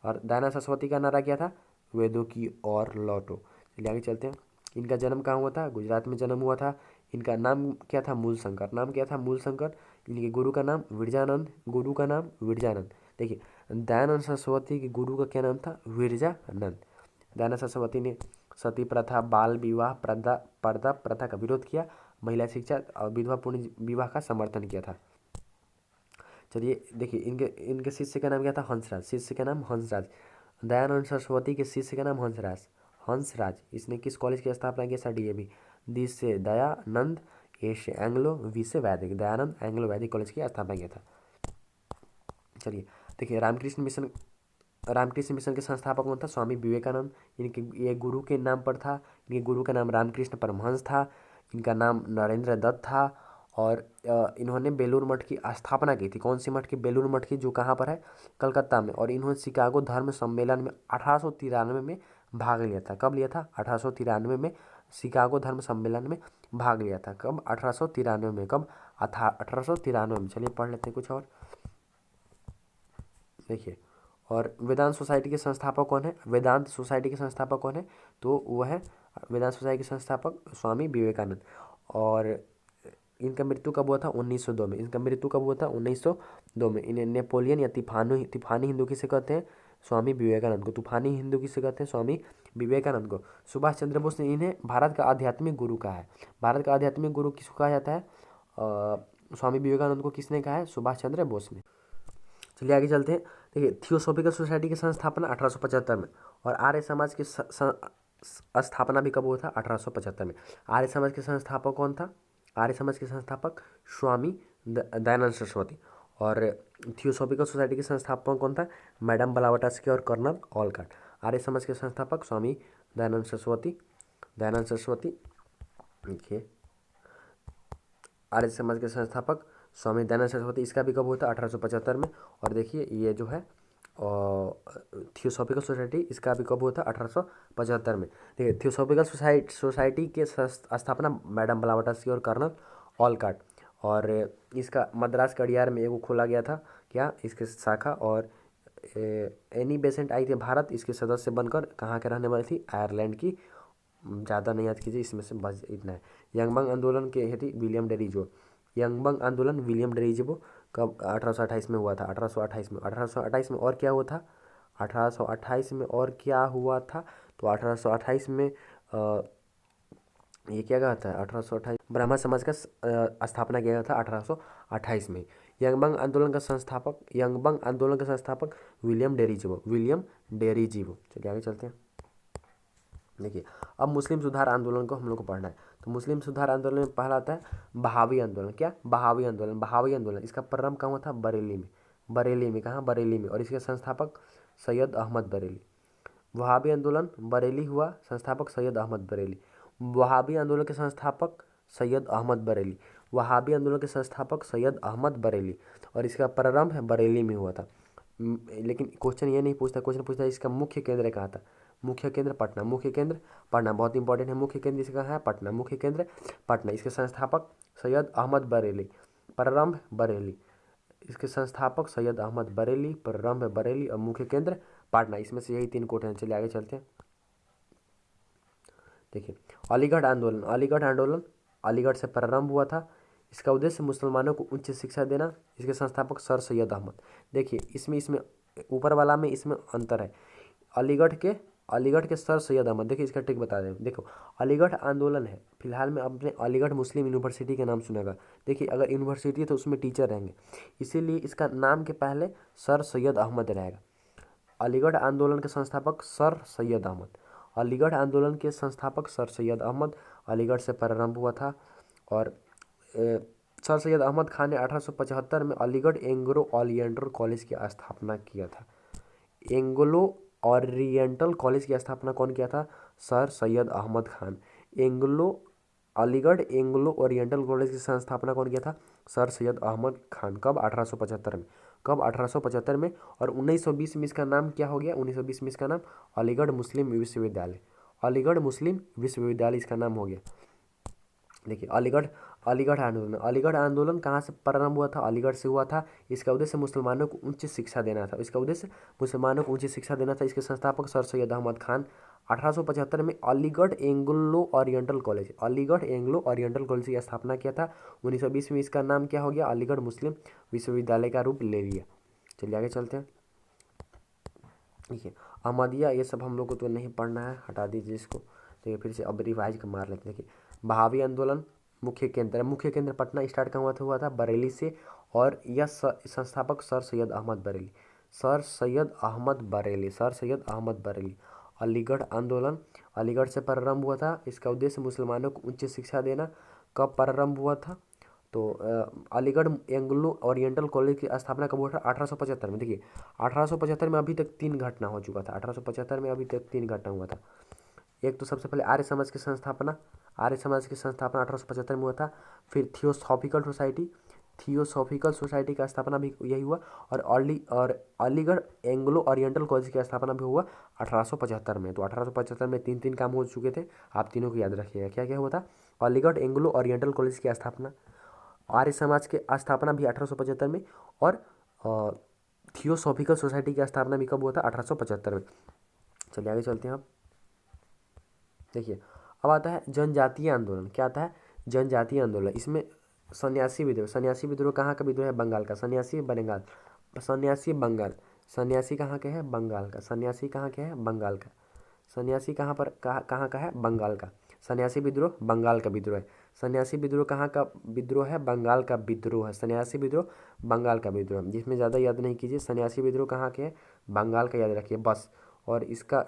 और दयानंद सरस्वती का नारा क्या था? वेदों की ओर लौटो। चलिए आगे चलते हैं। इनका जन्म कहाँ हुआ था? गुजरात में जन्म हुआ था। इनका नाम क्या था? मूलशंकर। नाम क्या था? मूलशंकर। इनके गुरु का नाम विरजानंद। गुरु का नाम विरजानंद। देखिए, दयानंद सरस्वती के गुरु का क्या नाम था? विरजानंद। दयानंद सरस्वती ने सती प्रथा, बाल विवाह, पर्दा प्रथा का विरोध किया, महिला शिक्षा और विधवा पूर्ण विवाह का समर्थन किया था। चलिए देखिए, इनके इनके शिष्य का नाम क्या था? हंसराज। शिष्य का नाम हंसराज। दयानंद सरस्वती के शिष्य का नाम हंसराज। हंसराज। इसने किस कॉलेज की स्थापना की? डीएवी। दी से दयानंद, ए से एंग्लो, वी से वैदिक। दयानंद एंग्लो वैदिक कॉलेज की स्थापना किया था। चलिए देखिए, रामकृष्ण मिशन के संस्थापक कौन था? स्वामी विवेकानंद। इनके ये गुरु के नाम पर था। इनके गुरु का नाम रामकृष्ण परमहंस था। इनका नाम नरेंद्र दत्त था। और इन्होंने बेलूर मठ की स्थापना की थी। कौन सी मठ की? बेलूर मठ की, जो कहाँ पर है? कलकत्ता में। और इन्होंने शिकागो धर्म सम्मेलन में 1893 में भाग लिया था। कब लिया था? 1893 में शिकागो धर्म सम्मेलन में भाग लिया था। कब? 1893 में। कब? 1893 में। चलिए पढ़ लेते हैं कुछ और। देखिए, और वेदांत सोसाइटी के संस्थापक कौन है? वेदांत सोसाइटी के संस्थापक कौन है? तो वो है वेदांत सोसाइटी के संस्थापक स्वामी विवेकानंद। और इनका मृत्यु कब हुआ था? 1902 में। इनका मृत्यु कब हुआ था? 1902 में। इन्हें नेपोलियन या तूफानी हिंदू किसे कहते हैं? स्वामी विवेकानंद को। तूफानी हिंदू किसे कहते हैं? स्वामी विवेकानंद को। सुभाष चंद्र बोस ने इन्हें भारत का आध्यात्मिक गुरु कहा है। भारत का आध्यात्मिक गुरु किसको कहा जाता है? स्वामी विवेकानंद को किसने कहा है? सुभाष चंद्र बोस ने। चलिए आगे चलते हैं। देखिए, थियोसॉफिकल सोसाइटी की संस्थापना 1875 में, और आर्य समाज की स्थापना भी कब हुआ था? 1875 में। आर्य समाज के संस्थापक कौन था? आर्य समाज के संस्थापक स्वामी दयानंद सरस्वती। और थियोसॉफिकल सोसाइटी के संस्थापक कौन था? मैडम ब्लावाटस्की और कर्नल ऑलकॉट। आर्य समाज के संस्थापक स्वामी दयानंद सरस्वती। दयानंद सरस्वती। देखिए, आर्य समाज के संस्थापक स्वामी दयानंद सरस्वती। इसका भी कब हुआ था? 1875 में। और देखिए, ये जो है थियोसॉफिकल सोसाइटी, इसका भी कब हुआ था? 1875 में। देखिए, थियोसॉफिकल सोसाइटी के स्थापना मैडम ब्लावाटस्की और कर्नल ऑलकॉट। और इसका मद्रास कड़ियार में एगो खोला गया था। क्या? इसके शाखा। और एनी बेसेंट आई थी भारत इसके सदस्य बनकर। कहाँ के रहने वाली थी? आयरलैंड की। ज़्यादा नहीं याद कीजिए, इसमें से बस इतना है। यंगबंग आंदोलन के हेतु विलियम डेरिजो। यंगबंग आंदोलन विलियम डेरिजो कब? 1828 में हुआ था। 1828 में। 1828 में और क्या हुआ था? 1828 में और क्या हुआ था? तो 1828 में ये क्या कहा था? 1828 ब्राह्मण समाज का स्थापना किया गया था 1828 में। यंगबंग आंदोलन का संस्थापक विलियम डेरिजिबो। विलियम डेरिजिबो। चलिए आगे चलते हैं। देखिए, अब मुस्लिम सुधार आंदोलन को हम लोग को पढ़ना है। तो मुस्लिम सुधार आंदोलन में पहला आता है बहावी आंदोलन। क्या? बहावी आंदोलन। बहावी आंदोलन इसका प्रारंभ कहाँ हुआ था? बरेली में। बरेली में। कहाँ? बरेली में। और इसके संस्थापक सैयद अहमद बरेली। वहाबी आंदोलन बरेली हुआ, संस्थापक सैयद अहमद बरेली। वहाबी आंदोलन के संस्थापक सैयद अहमद बरेली। वहाबी आंदोलन के संस्थापक सैयद अहमद बरेली। और इसका प्रारंभ है बरेली में हुआ था। लेकिन क्वेश्चन ये नहीं पूछता, क्वेश्चन पूछता है इसका मुख्य केंद्र कहाँ था? मुख्य केंद्र पटना। मुख्य केंद्र पटना, बहुत इंपॉर्टेंट है। मुख्य केंद्र इसका है पटना। मुख्य केंद्र पटना। इसके संस्थापक सैयद अहमद बरेली। प्रारंभ बरेली। इसके संस्थापक सैयद अहमद बरेली, प्रारंभ बरेली और मुख्य केंद्र पटना। इसमें से यही 3 कोट हैं। चलिए आगे चलते हैं। देखिए, अलीगढ़ आंदोलन। अलीगढ़ आंदोलन अलीगढ़ से प्रारंभ हुआ था। इसका उद्देश्य मुसलमानों को उच्च शिक्षा देना। इसके संस्थापक सर सैयद अहमद। देखिए, इसमें इसमें ऊपर वाला में इसमें अंतर है। अलीगढ़ के सर सैयद अहमद। देखिए, इसका ट्रिक बता दें। देखो, अलीगढ़ आंदोलन है, फिलहाल में आपने अलीगढ़ मुस्लिम यूनिवर्सिटी का नाम सुनेगा। देखिए, अगर यूनिवर्सिटी है तो उसमें टीचर रहेंगे, इसीलिए इसका नाम के पहले सर सैयद अहमद रहेगा। अलीगढ़ आंदोलन के संस्थापक सर सैयद अहमद। अलीगढ़ आंदोलन के संस्थापक सर सैयद अहमद। अलीगढ़ से प्रारंभ हुआ था। और सर सैयद अहमद खान ने 1875 में अलीगढ़ एंग्लो ओरिएंटल कॉलेज की स्थापना किया था। एंग्लो ओरिएंटल कॉलेज की स्थापना कौन किया था? Sir Syed Ahmad Khan. Aligarh Anglo Oriental College की संस्थापना कौन किया था? सर सैयद अहमद खान। कब? 1875 में। कब? 1875 में। और 1920 में इसका नाम क्या हो गया? 1920 में इसका नाम अलीगढ़ मुस्लिम विश्वविद्यालय, अलीगढ़ मुस्लिम विश्वविद्यालय इसका नाम हो गया। देखिए अलीगढ़ आंदोलन कहाँ से प्रारंभ हुआ था? अलीगढ़ से हुआ था। इसका उद्देश्य मुसलमानों को उच्च शिक्षा देना था। इसका उद्देश्य मुसलमानों को उच्च शिक्षा देना था। इसके संस्थापक सर सैयद अहमद खान। 1875 में Aligarh Anglo Oriental college, Aligarh Anglo Oriental College की स्थापना किया था। 1920 में इसका नाम क्या हो गया? अलीगढ़ मुस्लिम विश्वविद्यालय का रूप ले लिया। चलिए आगे चलते हैं। देखिए अहमदिया, ये सब हम लोग को तो नहीं पढ़ना है, हटा दीजिए इसको। देखिए फिर से अब रिवाइज कर मार लेते हैं। देखिए बहावी आंदोलन मुख्य केंद्र पटना स्टार्ट कहाँ हुआ था? बरेली से। और यह संस्थापक सर सैयद अहमद बरेली, सर सैयद अहमद बरेली। अलीगढ़ आंदोलन अलीगढ़ से प्रारंभ हुआ था। इसका उद्देश्य मुसलमानों को उच्च शिक्षा देना। कब प्रारंभ हुआ था? तो अलीगढ़ एंग्लो ओरिएंटल कॉलेज की स्थापना कब हुआ था? 1875 में। देखिए 1875 में अभी तक 3 घटना हो चुका था। 1875 में अभी तक 3 घटना हुआ था। एक तो सबसे पहले आर्य समाज की संस्थापना 1875 में हुआ था। फिर थियोसॉफिकल सोसाइटी का स्थापना भी यही हुआ। और अलीगढ़ एंग्लो ओरिएंटल कॉलेज की स्थापना भी हुआ 1875 में। तो 1875 में 3 काम हो चुके थे। आप तीनों को याद रखिएगा। क्या क्या हुआ था? अलीगढ़ एंग्लो ओरिएंटल कॉलेज की स्थापना, आर्य समाज की स्थापना भी 1875 में, और थियोसॉफिकल सोसाइटी की स्थापना भी कब हुआ था? 1875 में। चलिए आगे चलते हैं। आप देखिए अब आता है जनजातीय आंदोलन। क्या आता है? जनजातीय आंदोलन। इसमें सन्यासी विद्रोह कहाँ का विद्रोह है? बंगाल का। सन्यासी बंगाल, सन्यासी कहाँ के है? बंगाल का। सन्यासी कहाँ के है? बंगाल का। सन्यासी कहाँ का है? बंगाल का। सन्यासी विद्रोह बंगाल का विद्रोह है। सन्यासी विद्रोह कहाँ का विद्रोह है? बंगाल का विद्रोह है। सन्यासी विद्रोह बंगाल का विद्रोह, जिसमें ज़्यादा याद नहीं कीजिए। सन्यासी विद्रोह कहाँ के है? बंगाल का, याद रखिए बस। और इसका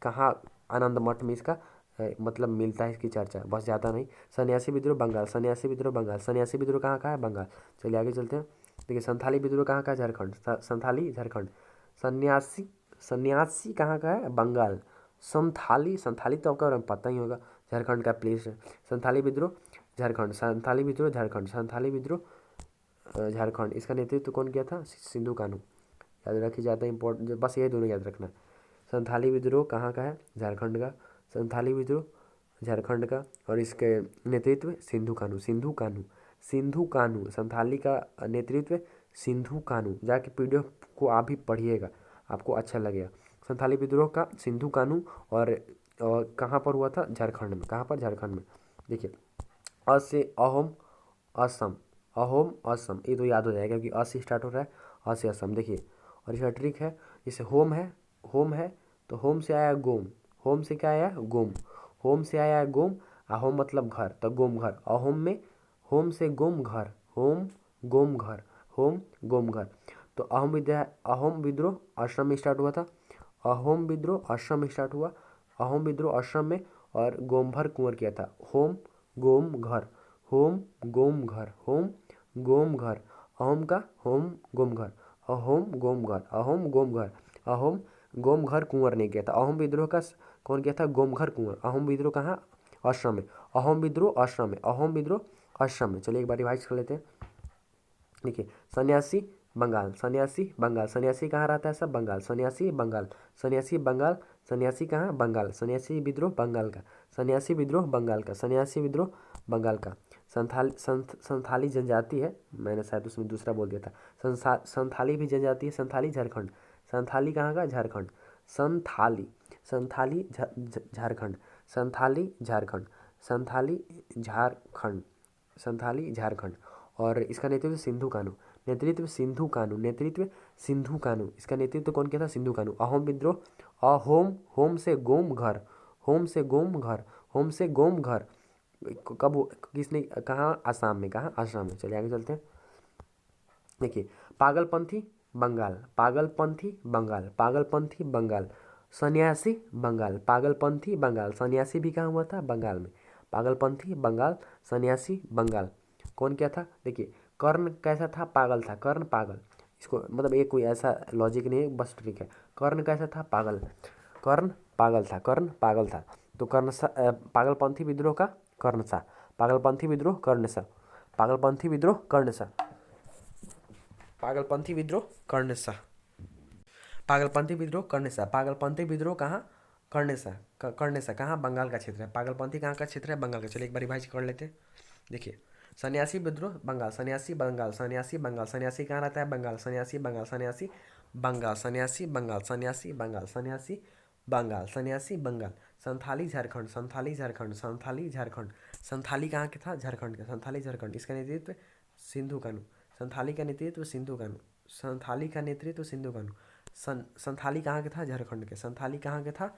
कहाँ आनंद मठ में इसका मतलब मिलता है, इसकी चर्चा, बस ज़्यादा नहीं। सन्यासी विद्रोह बंगाल, सन्यासी विद्रोह बंगाल। सन्यासी विद्रोह कहाँ का है? बंगाल। चलिए आगे चलते हैं। देखिए संथाली विद्रोह कहाँ का है? झारखंड। संथाली झारखंड। सन्यासी कहाँ का है? बंगाल। संथाली तो आपका पता ही होगा, झारखंड का प्लेस है। संथाली विद्रोह झारखंड, संथाली विद्रोह झारखंड, संथाली विद्रोह झारखंड। इसका नेतृत्व कौन किया था? सिंधु कान्हू। याद रखिए, ज़्यादा इंपॉर्टेंट, बस ये दोनों याद रखना। संथाली विद्रोह कहाँ का है? झारखंड का। संथाली विद्रोह झारखंड का, और इसके नेतृत्व सिंधु कान्हू। संथाली का नेतृत्व सिंधु कान्हू। जाके पीडीएफ को आप भी पढ़िएगा, आपको अच्छा लगेगा। संथाली विद्रोह का सिंधु कान्हू। और कहाँ पर हुआ था? झारखंड में। कहाँ पर? झारखंड में। देखिए अ से अहोम असम, ये तो याद हो जाएगा क्योंकि अ से स्टार्ट हो रहा है। अ से असम। देखिए और इसका ट्रिक है, जैसे होम है तो होम से आया गोम। होम से क्या आया? गोम। होम से आया गोम, होम मतलब घर, तो गोम घर। अहोम में होम से गोम घर, होम गोम घर, होम गोम घर। तो अहोम विद्रोह आश्रम में स्टार्ट हुआ था। अहोम विद्रोह आश्रम में स्टार्ट हुआ। अहोम विद्रोह आश्रम में, और गोमभर कुंवर किया था। होम गोम घर, होम गोम घर, होम गोम घर। अहोम का होम गोम घर, अहोम गोम घर, अहोम गोम घर। अहोम गोम घर कुंवर ने किया था। अहोम विद्रोह का कौन किया था? गोमघर कुंवर। अहोम विद्रोह कहाँ? आश्रम में। अहोम विद्रोह आश्रम में, अहोम विद्रोह आश्रम में। चलिए एक बार रिवाइज कर लेते हैं। देखिए सन्यासी बंगाल, सन्यासी कहाँ रहता है? सब बंगाल। सन्यासी बंगाल, सन्यासी कहाँ? बंगाल। सन्यासी विद्रोह बंगाल का, सन्यासी विद्रोह बंगाल का, सन्यासी विद्रोह बंगाल का। संथाली जनजाति है, मैंने शायद उसमें दूसरा बोल दिया था। संथाली भी जनजाति है। संथाली झारखंड। संथाली कहाँ का? झारखंड। संथाली झारखंड, संथाली झारखंड। और इसका नेतृत्व सिंधु कान्हू। इसका नेतृत्व कौन किया था? सिंधु कान्हू। अहोम विद्रोह, होम से गोम घर, कब किसने? कहाँ? आसाम में। कहाँ? आसाम में। चलिए आगे चलते हैं। देखिए पागलपंथी बंगाल, सन्यासी बंगाल। पागलपंथी बंगाल, सन्यासी भी कहाँ हुआ था? बंगाल में। पागलपंथी बंगाल, सन्यासी बंगाल। कौन क्या था? देखिए, कर्ण कैसा था? पागल था। कर्ण पागल, इसको मतलब एक कोई ऐसा लॉजिक नहीं है, बस ट्रिक है। कर्ण कैसा था? पागल। कर्ण पागल था। कर्ण पागल था। तो पागलपंथी विद्रोह का कर्ण सा। पागलपंथी विद्रोह कर्ण सा। पागलपंथी विद्रोह कर्ण सा। पागलपंथी विद्रोह कर्ण सा। पागलपंथी विद्रोह कर्ण सा। पागलपंथी विद्रोह कहाँ? कर्ण सा। कर्ण सा कहाँ? बंगाल का क्षेत्र है। पागलपंथी कहाँ का क्षेत्र है? बंगाल का। चलिए एक बार रिवाइज कर लेते हैं। देखिए, सन्यासी विद्रोह बंगाल, सन्यासी बंगाल, सन्यासी बंगाल। सन्यासी कहाँ रहता है? बंगाल। सन्यासी बंगाल, सन्यासी बंगाल, सन्यासी बंगाल, सन्यासी बंगाल, सन्यासी बंगाल, सन्यासी बंगाल। संथाली झारखंड, संथाली झारखंड, संथाली झारखंड। संथाली कहाँ के था? झारखंड का। संथाली झारखंड। इसका नेतृत्व सिंधु कानू। संथाली का नेतृत्व सिंधु कानू। संथाली का नेतृत्व सिंधु कानू। संथाली कहाँ के था? झारखंड के। संथाली कहाँ के था?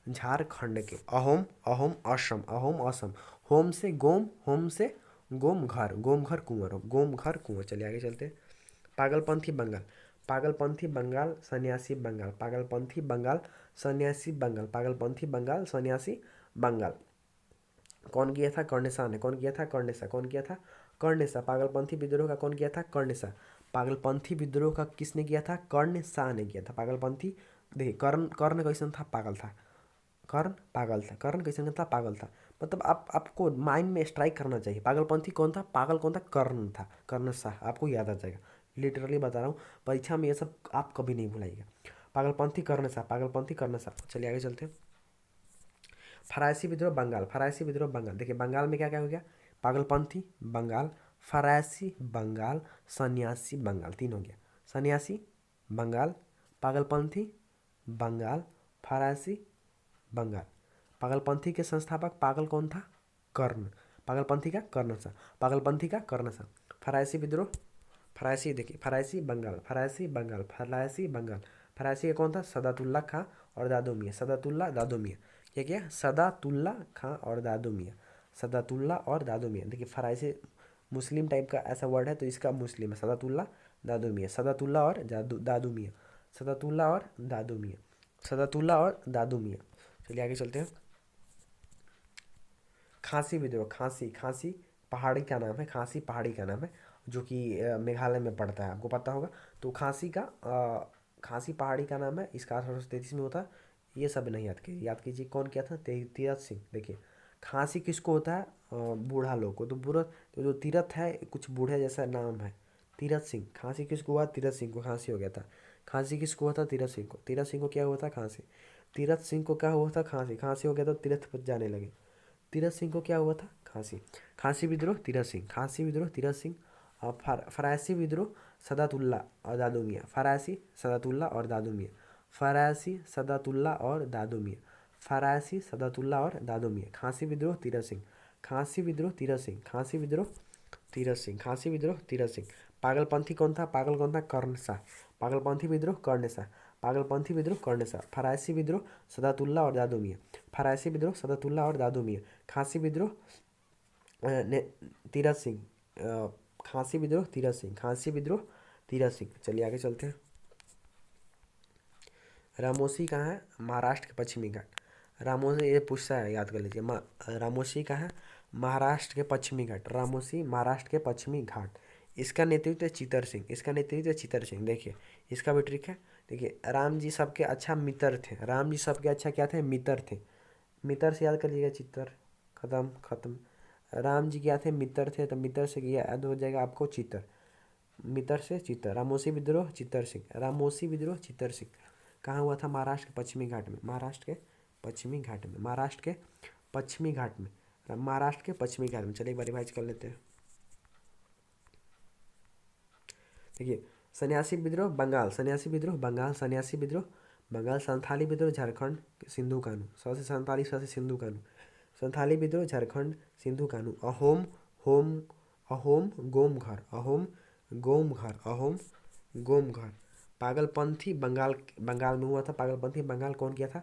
झारखंड के। अहोम, अहोम असम, अहोम असम। होम से गोम, होम से गोम घर, गोम घर कुंवर, गोम घर कुंवर। चलिए आगे चलते। पागलपंथी बंगाल, पागलपंथी बंगाल, सन्यासी बंगाल, पागलपंथी बंगाल, सन्यासी बंगाल, पागलपंथी बंगाल, सन्यासी बंगाल। कौन किया था? कर्णेसा ने। कौन किया था? कर्णेसा। कौन किया था? कर्णेसा। पागलपंथी विद्रोह का कौन किया था? कर्णेसा। पागलपंथी विद्रोह का किसने किया था? कर्णेसा ने किया था। पागलपंथी, देखिए, कर्ण, कर्ण कैसन था? पागल था। कर्ण पागल था। कर्ण कैसन था? पागल था। मतलब आपको माइंड में स्ट्राइक करना चाहिए। पागलपंथी कौन था? पागल कौन था? कर्ण था। कर्ण शाह, आपको याद आ जाएगा। लिटरली बता रहा हूँ, परीक्षा में ये सब आप कभी नहीं भुलाइएगा। पागलपंथी कर्ण शाह, पागलपंथी कर्ण शाह। चलिए आगे चलते हैं। फरायसी विद्रोह बंगाल, फरायसी विद्रोह बंगाल। देखिए, बंगाल में क्या क्या हो गया? पागलपंथी बंगाल, फरायसी बंगाल, सन्यासी बंगाल। तीन हो गया। सन्यासी बंगाल, पागलपंथी बंगाल, फरायसी बंगाल। पागलपंथी के संस्थापक पागल कौन था? कर्ण। पागलपंथी का कर्ण सा। पागलपंथी का कर्ण सा। फरायसी विद्रोह, फरायसी, देखिए, फरायसी बंगाल, फरायसी बंगाल, फरायसी बंगाल। फरायसी का कौन था? सदातुल्ला खां और दादू मियाँ। सदातुल्ला, दादू मियाँ। क्या क्या? सदातुल्ला खां और दादू मियाँ। सदातुल्ला और दादू मियाँ। देखिए, फरायसी मुस्लिम टाइप का ऐसा वर्ड है, तो इसका मुस्लिम है। सदातुल्ला, दादू मियाँ। सदातुल्ला और दादू मियाँ। सदातुल्ला और दादू मियाँ। सदातुल्ला और दादू मियाँ। चलिए आगे चलते हैं। खांसी विद्रोह, खांसी, खांसी पहाड़ी का नाम है। खांसी पहाड़ी का नाम है, जो कि मेघालय में पड़ता है, आपको पता होगा। तो खांसी का खांसी पहाड़ी का नाम है। इसका 1833 में होता है। ये सब नहीं याद कीजिए, याद कीजिए कौन क्या था? तीरथ सिंह। देखिए, खांसी किसको होता है? बूढ़ा लोग को। तो बूढ़ा, तो जो तीरथ है, कुछ बूढ़े जैसा नाम है। तीरथ सिंह। खांसी किसको हुआ? तीरथ सिंह को खांसी हो गया था। खांसी किसको हुआ था? तीरथ सिंह को। तीरथ सिंह को क्या हुआ था? खांसी। तीरथ सिंह को क्या हुआ था? खांसी। खांसी हो गया तो तीरथ पर जाने लगे। तीरथ सिंह को क्या हुआ था? खांसी। खांसी विद्रोह तीरथ सिंह। खांसी विद्रोह तीरथ सिंह। और फरायसी विद्रोह सदातुल्ला और दादू मियाँ। फरायसी, सदातुल्ला और दादू मियाँ। फरायसी, सदातुल्ला और दादू मियाँ। फरायसी, सदातुल्ला और दादू मियाँ। खांसी विद्रोह तीरथ सिंह। खांसी विद्रोह तीरथ सिंह। खांसी विद्रोह तीरथ सिंह। खांसी विद्रोह तीरथ सिंह। पागलपंथी कौन था? पागल कौन था? कर्ण शाह। पागलपंथी विद्रोह कर्ण शाह। पागलपंथी विद्रोह कर्ण शाह। फरायसी विद्रोह सदातुल्ला और दादू मियाँ। फरायसी विद्रोह सदातुल्ला और दादू मियाँ। खांसी विद्रोह तीरथ सिंह। खांसी विद्रोह तीरथ सिंह। खांसी विद्रोह तीरथ सिंह। चलिए आगे चलते हैं। रामोसी कहाँ है? महाराष्ट्र के पश्चिमी घाट। रामोसी, ये पूछता है, याद कर लीजिए। रामोसी कहाँ है? महाराष्ट्र के पश्चिमी घाट। रामोसी महाराष्ट्र के पश्चिमी घाट। इसका नेतृत्व चित्तर सिंह। इसका नेतृत्व चित्तर सिंह। देखिए, इसका भी ट्रिक है। देखिए, राम जी सबके अच्छा मित्र थे। राम जी सबके अच्छा क्या थे? मित्र थे। मित्र से याद कर लीजिएगा, चित्तर। खत्म खत्म। राम जी क्या थे? मित्र थे, तो मित्र से याद हो जाएगा आपको चित्तर। मित्र से चित्तर। रामोसी विद्रोह चित्तर सिंह। रामोसी विद्रोह चित्तर सिंह कहाँ हुआ था? महाराष्ट्र के पश्चिमी घाट में। महाराष्ट्र के पश्चिमी घाट में। महाराष्ट्र के पश्चिमी घाट में। महाराष्ट्र के पश्चिमी घाट में। चलिए एक बार रिवाइज कर लेते हैं। देखिए, सन्यासी विद्रोह बंगाल, सन्यासी विद्रोह बंगाल, सन्यासी विद्रोह बंगाल। संथाली विद्रोह झारखंड, सिंधु कानू। 100 से 47, 100 से सिंधु कानू। संथाली विद्रोह झारखंड, सिंधु कानू। अहोम, होम, अहोम गोम घर, अहोम गोम घर, अहोम गोम घर। पागलपंथी बंगाल, बंगाल में हुआ था। पागलपंथी बंगाल कौन किया था?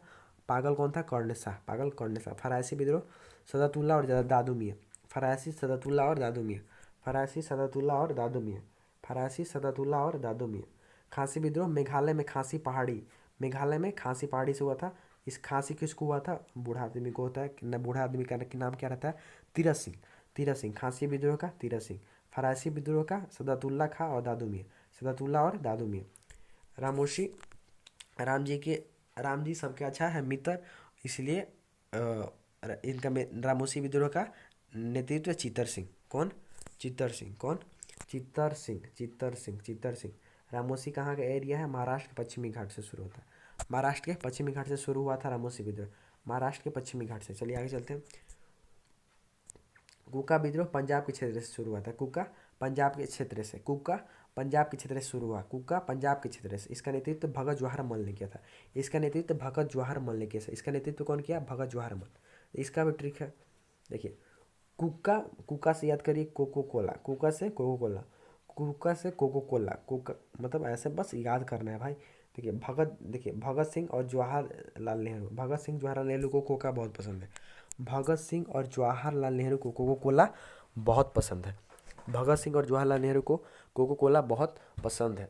पागल कौन था? कर्ण शाह। पागल कर्ण शाह। फरायसी विद्रोह सदातुल्ला और दादू मियाँ। फरायसी, सदातुल्ला और दादू मियाँ। फरायसी, सदातुल्ला और दादू मियाँ। फरायसी, सदातुल्ला और दादू मियाँ। खांसी विद्रोह मेघालय में। खांसी पहाड़ी, मेघालय में खांसी पहाड़ी से हुआ था। इस खांसी किसको हुआ था? बूढ़ा आदमी को होता है। न बूढ़ा आदमी का नाम क्या रहता है? तीरथ सिंह। तीरथ सिंह। खांसी विद्रोह का तीरथ सिंह। फरासी विद्रोह का सदातुल्ला खां और दादू मियाँ। सदातुल्ला और दादू मियाँ। रामोशी राम जी सबके अच्छा है मित्र, इसलिए इनका रामोशी विद्रोह का नेतृत्व चित्तर सिंह। कौन? चित्तर सिंह। कौन? चित्तर सिंह। चित्तर सिंह। चित्तर सिंह। रामोशी कहाँ का एरिया है? महाराष्ट्र के पश्चिमी घाट से शुरू होता है। महाराष्ट्र के पश्चिमी घाट से शुरू हुआ था रामोशी विद्रोह, महाराष्ट्र के पश्चिमी घाट से। चलिए आगे चलते हैं। कुका विद्रोह पंजाब के क्षेत्र से शुरू हुआ था। कुका पंजाब के क्षेत्र से। कुका पंजाब के क्षेत्र से शुरू हुआ। कुका पंजाब के क्षेत्र से। इसका नेतृत्व भगत जवाहर मल ने किया था। इसका नेतृत्व भगत जवाहर मल ने किया था। इसका नेतृत्व कौन किया? भगत जवाहर मल। इसका भी ट्रिक है, देखिए। कुका, कुका से याद करिए कोको कोला। कुका से कोको कोला। कुका से कोको कोला। कुका मतलब ऐसे बस याद करना है भाई। देखिए भगत सिंह और जवाहरलाल नेहरू। भगत सिंह जवाहरलाल नेहरू को कोका बहुत पसंद है। भगत सिंह और जवाहरलाल नेहरू को कोको कोला बहुत पसंद है। भगत सिंह और जवाहरलाल नेहरू को कोको कोला बहुत पसंद है।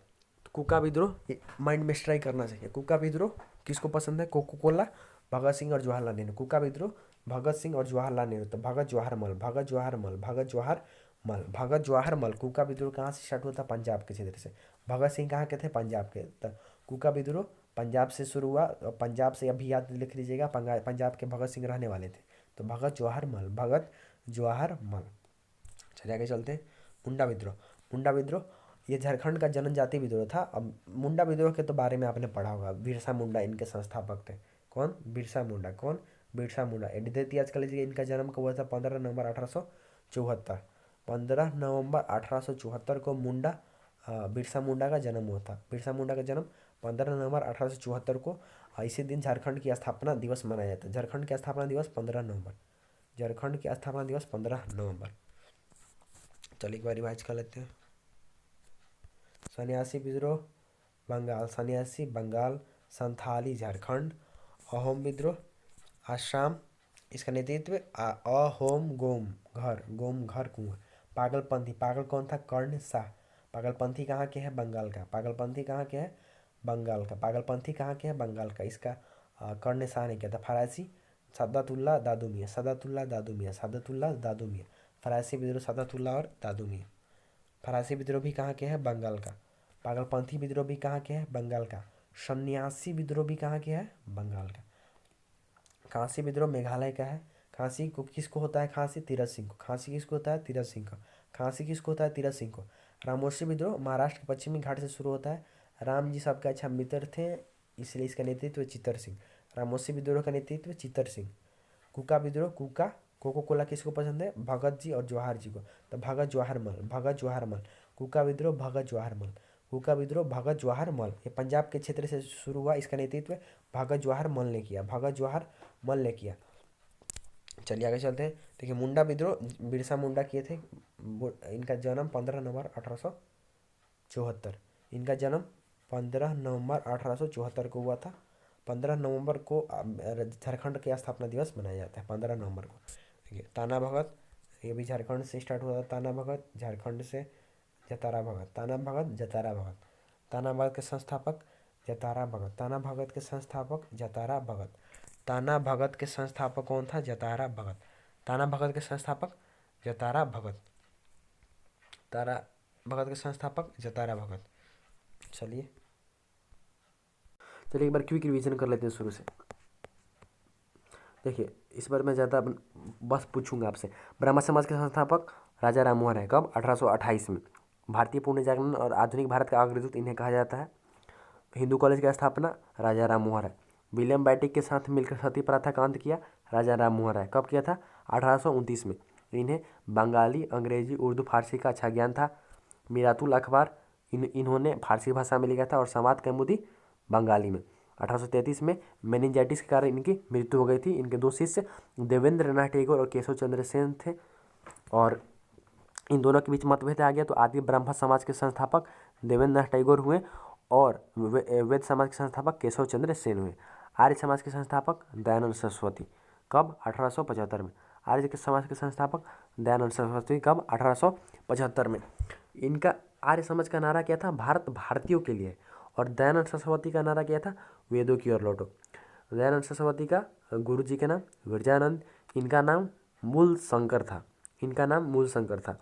कुका विद्रोह माइंड में स्ट्राइक करना चाहिए। कुका विद्रोह किसको पसंद है? कोको कोला, भगत सिंह और जवाहरलाल नेहरू। कुका विद्रोह भगत सिंह और जवाहरलाल नेहरू। तो भगत जवाहर मल। भगत जवाहर मल। भगत जवाहर मल। भगत जवाहर मल। कुका विद्रोह कहाँ से स्टार्ट हुआ था? पंजाब के क्षेत्र से। भगत सिंह कहाँ के थे? पंजाब के। तो कुका विद्रोह पंजाब से शुरू हुआ। पंजाब से अभी याद लिख लीजिएगा, पंजाब के भगत सिंह रहने वाले थे। तो भगत जवाहर मल। भगत जवाहर मल। चलिए आगे चलते हैं। मुंडा विद्रोह। मुंडा विद्रोह ये झारखंड का जनजाति विद्रोह था। अब मुंडा विद्रोह के तो बारे में आपने पढ़ा होगा। बिरसा मुंडा इनके संस्थापक थे। कौन? बिरसा मुंडा। कौन? बिरसा मुंडा। एडिट याद कर लीजिए। इनका जन्म कब हुआ था? 15 नवंबर 1874। 15 नवंबर 1874 को बिरसा मुंडा का जन्म हुआ था। बिरसा मुंडा का जन्म 15 नवंबर 1874 को। इसी दिन झारखंड की स्थापना दिवस मनाया जाता है। झारखंड की स्थापना दिवस 15 नवंबर। झारखंड की स्थापना दिवस 15 नवंबर। चलिए एक बार रिवाइज कर लेते हैं। सन्यासी विद्रोह बंगाल। सन्यासी बंगाल। संथाली झारखंड। अहोम विद्रोह आसाम। इसका नेतृत्व अहोम गोम घर कुंवर। पागलपंथी। पागल कौन था? कर्ण शाह। पागलपंथी कहाँ के है? बंगाल का। पागलपंथी कहाँ के है? बंगाल का। पागलपंथी कहाँ के है? बंगाल का। इसका कर्ण शाह ने किया था। फरासी सदातुल्ला दादू मियाँ। सदातुल्ला दादू मियाँ। सदातुल्ला दादू मियाँ। फरासी विद्रोह सदातुल्ला और दादू मियाँ। फरासी विद्रोह भी कहाँ के है? बंगाल का। पागलपंथी विद्रोह भी कहाँ के है? बंगाल का। सन्यासी विद्रोह भी कहाँ के है? बंगाल का। खांसी विद्रोह मेघालय का है। खांसी को किसको होता है? खांसी तीरथ सिंह को। खांसी किसको होता है? तीरथ सिंह को। खांसी किसको होता है? तीरथ सिंह को। रामोशी विद्रोह महाराष्ट्र के पश्चिमी घाट से शुरू होता है। राम जी सबके अच्छा मित्र थे, इसलिए इसका नेतृत्व चित्तर सिंह। रामोशी विद्रोह का नेतृत्व चित्तर सिंह। कुका विद्रोह कुका कोको कोला किसको पसंद है? भगत जी और जवाहर जी को। तो भगत जवाहर मल। भगत जवाहर मल। कुका विद्रोह भगत जवाहर मल। कुका विद्रोह भगत जवाहर मल। ये पंजाब के क्षेत्र से शुरू हुआ। इसका नेतृत्व भगत जवाहर मल ने किया। भगत जवाहर मल ने किया। चलिए आगे चलते हैं। देखिए मुंडा विद्रोह बिरसा मुंडा किए थे। इनका जन्म 15 नवंबर 1874। इनका जन्म 15 नवंबर 1874 को हुआ था। 15 नवंबर को झारखंड के स्थापना दिवस मनाया जाता है। 15 नवंबर को। देखिए ताना भगत, ये भी झारखंड से स्टार्ट हुआ था। ताना भगत झारखंड से। जतारा भगत। ताना भगत जतारा भगत। ताना भगत के संस्थापक जतारा भगत। ताना भगत के संस्थापक जतारा भगत। ताना भगत के संस्थापक कौन था? जतारा भगत। ताना भगत के संस्थापक जतारा भगत। तारा भगत के संस्थापक जतारा भगत। चलिए एक बार क्विक रिवीजन कर लेते हैं शुरू से। देखिए इस बार मैं ज़्यादा बस पूछूंगा आपसे। ब्राह्मण समाज के संस्थापक राजा राम मोहन राय। कब? 1828 में। भारतीय पुण्य जागरण और आधुनिक भारत का अग्रदूत इन्हें कहा जाता है। हिंदू कॉलेज की स्थापना राजा राम मोहन राय। विलियम बेंटिक के साथ मिलकर सती प्रथा का अंत किया राजा राम मोहन राय। कब किया था? 1829 में। इन्हें बंगाली, अंग्रेजी, उर्दू, फारसी का अच्छा ज्ञान था। मीरातुल अखबार इन्होंने फारसी भाषा में लिखा था और समाज कौमुदी बंगाली में। 1833 में मेनिंजाइटिस के कारण इनकी मृत्यु हो गई थी। इनके दो शिष्य देवेंद्र नाथ टैगोर और केशव चंद्र सेन थे और इन दोनों के बीच मतभेद आ गया तो आदि ब्रह्म समाज के संस्थापक देवेंद्र नाथ टैगोर हुए और वैद्य समाज के संस्थापक केशव चंद्र सेन हुए। आर्य समाज के संस्थापक दयानंद सरस्वती। कब? 1875 में। आर्य के समाज के संस्थापक दयानंद सरस्वती। कब? 1875 में। इनका आर्य समाज का नारा क्या था? भारत भारतीयों के लिए। और दयानंद सरस्वती का नारा क्या था? वेदों की ओर लौटो। दयानंद सरस्वती का गुरु जी का नाम विरजानंद, इनका नाम मूल शंकर था, इनका नाम मूल शंकर था।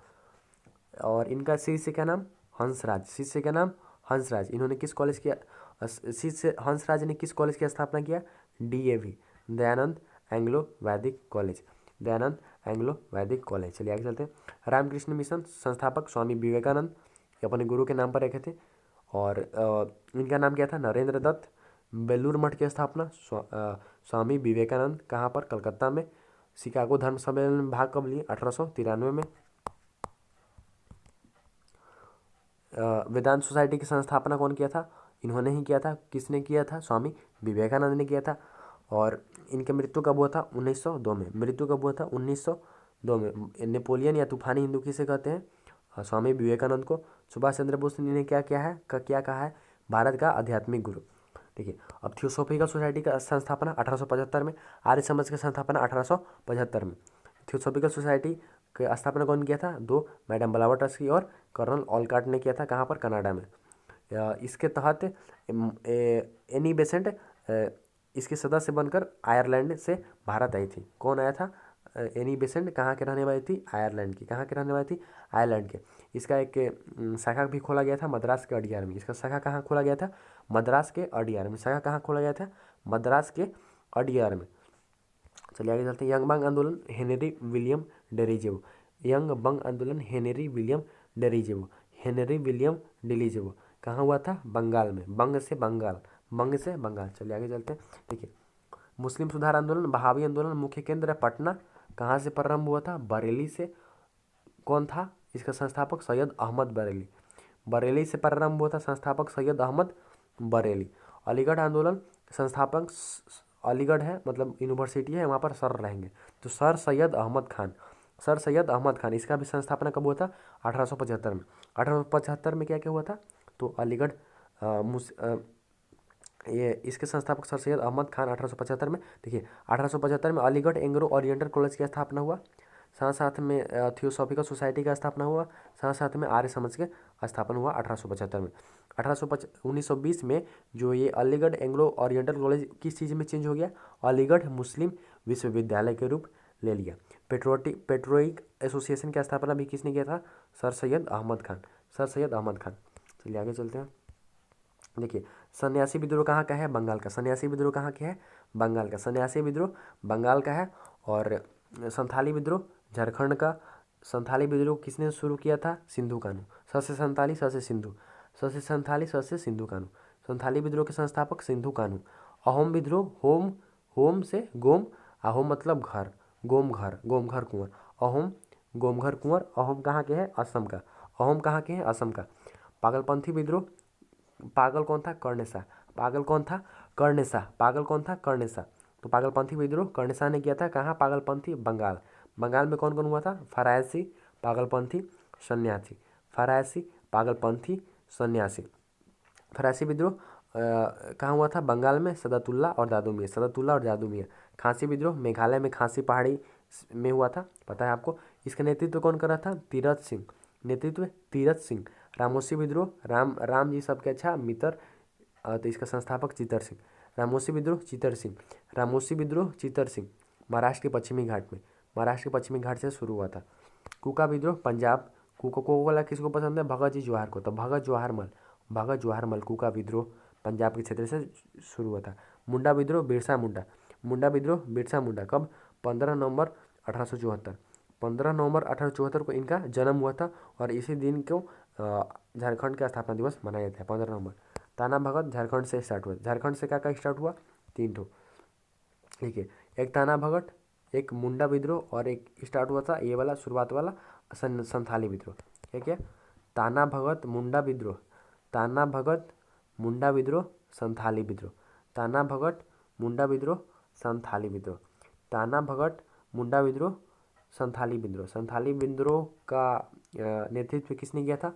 और इनका शिष्य का नाम हंसराज, शिष्य का नाम हंसराज। इन्होंने किस कॉलेज किया, शिष्य हंसराज ने किस कॉलेज की स्थापना किया, DAV, दयानंद एंग्लो वैदिक कॉलेज, दयानंद एंग्लो वैदिक कॉलेज। चलिए आगे चलते हैं। रामकृष्ण मिशन संस्थापक स्वामी विवेकानंद, ये अपने गुरु के नाम पर रखे थे। और इनका नाम क्या था, नरेंद्र दत्त। बेलूर मठ की स्थापना स्वामी विवेकानंद, कहाँ पर, कलकत्ता में। शिकागो धर्म सम्मेलन में भाग कब लिए, 1893 में। वेदांत सोसाइटी की संस्थापना कौन किया था, इन्होंने ही किया था। किसने किया था, स्वामी विवेकानंद ने किया था। और इनके मृत्यु कब हुआ था, 1902 में। मृत्यु कब हुआ था, 1902 में। नेपोलियन या तूफानी हिंदू किसे कहते हैं, स्वामी विवेकानंद को। सुभाष चंद्र बोस ने क्या क्या है, क्या कहा है, भारत का आध्यात्मिक गुरु। देखिए, अब थियोसॉफिकल सोसाइटी का संस्थापना 1875 में, आर्य समाज की स्थापना 1875 में। थियोसॉफिकल सोसाइटी की स्थापना कौन किया था, दो, मैडम ब्लावटस्की और कर्नल ऑलकार्ट ने किया था। कहाँ पर, कनाडा में। इसके तहत एनी बेसेंट इसके सदस्य बनकर आयरलैंड से भारत आई थी। कौन आया था, एनी बेसेंट कहाँ के रहने वाली थी, आयरलैंड की। कहाँ के रहने वाली थी, आयरलैंड के। इसका एक शाखा भी खोला गया था मद्रास के अडियार में। इसका शाखा कहाँ खोला गया था, मद्रास के अडियार में। शाखा कहाँ खोला गया था, मद्रास के अडियार में। चलिए आगे चलते हैं। यंग बंग आंदोलन हेनरी विलियम डेरीजेवो, यंग बंग आंदोलन हेनरी विलियम डेरीजेवो, हेनरी विलियम डेलीजेवो कहाँ हुआ था, बंगाल में। बंग से बंगाल, बंग से बंगाल। चलिए आगे चलते हैं। देखिए, मुस्लिम सुधार आंदोलन बहावी आंदोलन मुख्य केंद्र है पटना, कहाँ से प्रारंभ हुआ था, बरेली से। कौन था इसका संस्थापक, सैयद अहमद बरेली, बरेली से प्रारंभ हुआ था। संस्थापक सैयद अहमद बरेली। अलीगढ़ आंदोलन संस्थापक अलीगढ़ है, मतलब यूनिवर्सिटी है, वहाँ पर सर रहेंगे, तो सर सैयद अहमद खान, सर सैयद अहमद खान। इसका भी संस्थापना कब हुआ था, 1875 में। 1875 में क्या क्या हुआ था, तो अलीगढ़ ये इसके संस्थापक सर सैयद अहमद खान 1875 में। देखिए, 1875 में अलीगढ़ एंग्लो ओरिएंटल कॉलेज की स्थापना हुआ, साथ साथ में थियोसॉफिकल सोसाइटी का स्थापना हुआ, साथ साथ में आर्य समाज के स्थापना हुआ 1875 में। 1920 में जो ये अलीगढ़ एंग्लो ओरिएंटल कॉलेज किस चीज़ में चेंज हो गया, अलीगढ़ मुस्लिम विश्वविद्यालय के रूप ले लिया। पेट्रोइक एसोसिएशन की स्थापना भी किसने किया था, सर सैयद अहमद खान, सर सैयद अहमद खान। चलिए आगे चलते हैं। देखिए, सन्यासी विद्रोह कहाँ का है, बंगाल का। सन्यासी विद्रोह कहाँ के है, बंगाल का। सन्यासी विद्रोह बंगाल का है। और संथाली विद्रोह झारखंड का। संथाली विद्रोह किसने शुरू किया था, सिंधु कानू। स से संथाली, स से सिंधु, स से संथाली, स से सिंधु कानू। संथाली विद्रोह के संस्थापक सिंधु कानू। अहोम विद्रोह, होम, होम से गोम, अहोम मतलब घर, गोम घर, गोम घर कुंवर। अहोम गोम घर कुंवर। अहोम कहाँ के है, असम का। अहोम कहाँ के हैं, असम का। पागलपंथी विद्रोह, पागल कौन था, कर्णेसा। पागल कौन था, कर्णेसा। पागल कौन था, कर्णेसा। तो पागलपंथी विद्रोह कर्णेसा ने किया था। कहाँ, पागलपंथी, बंगाल। बंगाल में कौन कौन हुआ था, फरायसी, पागलपंथी, सन्यासी। फरायसी, पागलपंथी, सन्यासी। फरायसी विद्रोह कहाँ हुआ था, बंगाल में, सदतुल्ला और दादू मियाँ, सदतुल्ला और दादू मियाँ। खांसी विद्रोह मेघालय में खांसी पहाड़ी में हुआ था, पता है आपको। इसका नेतृत्व कौन कर रहा था, तीरथ सिंह, नेतृत्व तीरथ सिंह। रामोसी विद्रोह, राम जी सबके अच्छा मित्र, तो इसका संस्थापक चित्तर सिंह। रामोसी विद्रोह चित्तर सिंह, रामोसी विद्रोह चित्तर सिंह, महाराष्ट्र के पश्चिमी घाट में, महाराष्ट्र के पश्चिमी घाट से शुरू हुआ था। कुका विद्रोह पंजाब, कोको वाला किसको पसंद है, भगत जी जवाहर को, तो भगत जवाहर मल, भगत जवाहर मल। कुका विद्रोह पंजाब के क्षेत्र से शुरू हुआ था। मुंडा विद्रोह बिरसा मुंडा, मुंडा विद्रोह बिरसा मुंडा कब, 15 नवंबर 1874, 15 नवंबर 1874 को इनका जन्म हुआ था। और इसी दिन को झारखंड का स्थापना दिवस मनाया जाता है, 15 नवंबर। ताना भगत झारखंड से स्टार्ट हुआ, झारखंड से क्या क्या स्टार्ट हुआ, 3 ठो। देखिए, एक ताना भगत, एक मुंडा विद्रोह, और एक स्टार्ट हुआ था ये वाला शुरुआत वाला संथाली विद्रोह। क्या क्या, ताना भगत मुंडा विद्रोह, ताना भगत मुंडा विद्रोह, संथाली विद्रोह। ताना भगत मुंडा विद्रोह, संथाली विद्रोह। ताना भगत मुंडा विद्रोह, संथाली विद्रोह। संथाली विद्रोह का नेतृत्व किसने किया था,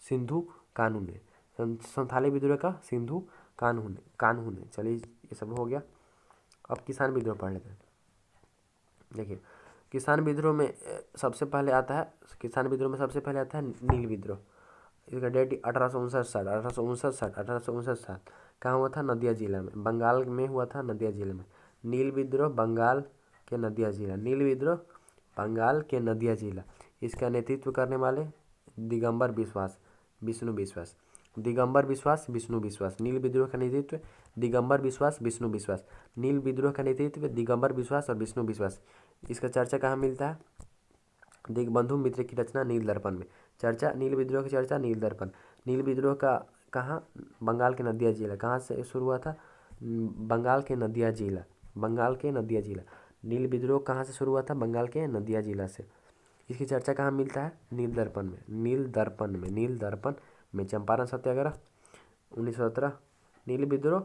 सिंधु कानू ने। संथाली विद्रोह का सिंधु कान्हू ने। चलिए ये सब हो गया। अब किसान विद्रोह पढ़ लेते हैं। देखिए, किसान विद्रोह में सबसे पहले आता है, किसान विद्रोह में सबसे पहले आता है नील विद्रोह। इसका डेट 1859 साल, 1859 साल, 1859 साल। कहाँ हुआ था? नदिया जिला में, बंगाल में हुआ था, नदिया जिले में। नील विद्रोह बंगाल के नदिया जिला, नील विद्रोह बंगाल के नदिया जिला। इसका नेतृत्व करने वाले दिगंबर विश्वास, विष्णु विश्वास, दिगंबर विश्वास, विष्णु विश्वास। नील विद्रोह का नेतृत्व दिगंबर विश्वास, विष्णु विश्वास। नील विद्रोह का नेतृत्व दिगंबर विश्वास और विष्णु विश्वास। इसका चर्चा कहाँ मिलता है? दिगबंधु मित्र की रचना नील दर्पण में। चर्चा नील विद्रोह की चर्चा नील दर्पण। नील विद्रोह का कहाँ? बंगाल के नदिया जिला। कहाँ से शुरू हुआ था? बंगाल के नदिया जिला, बंगाल के नदिया जिला। नील विद्रोह कहाँ से शुरू हुआ था? बंगाल के नदिया जिला से। इसकी चर्चा कहाँ मिलता है? नील दर्पण में, नील दर्पण में, नील दर्पण में। चंपारण सत्याग्रह 1917, नील विद्रोह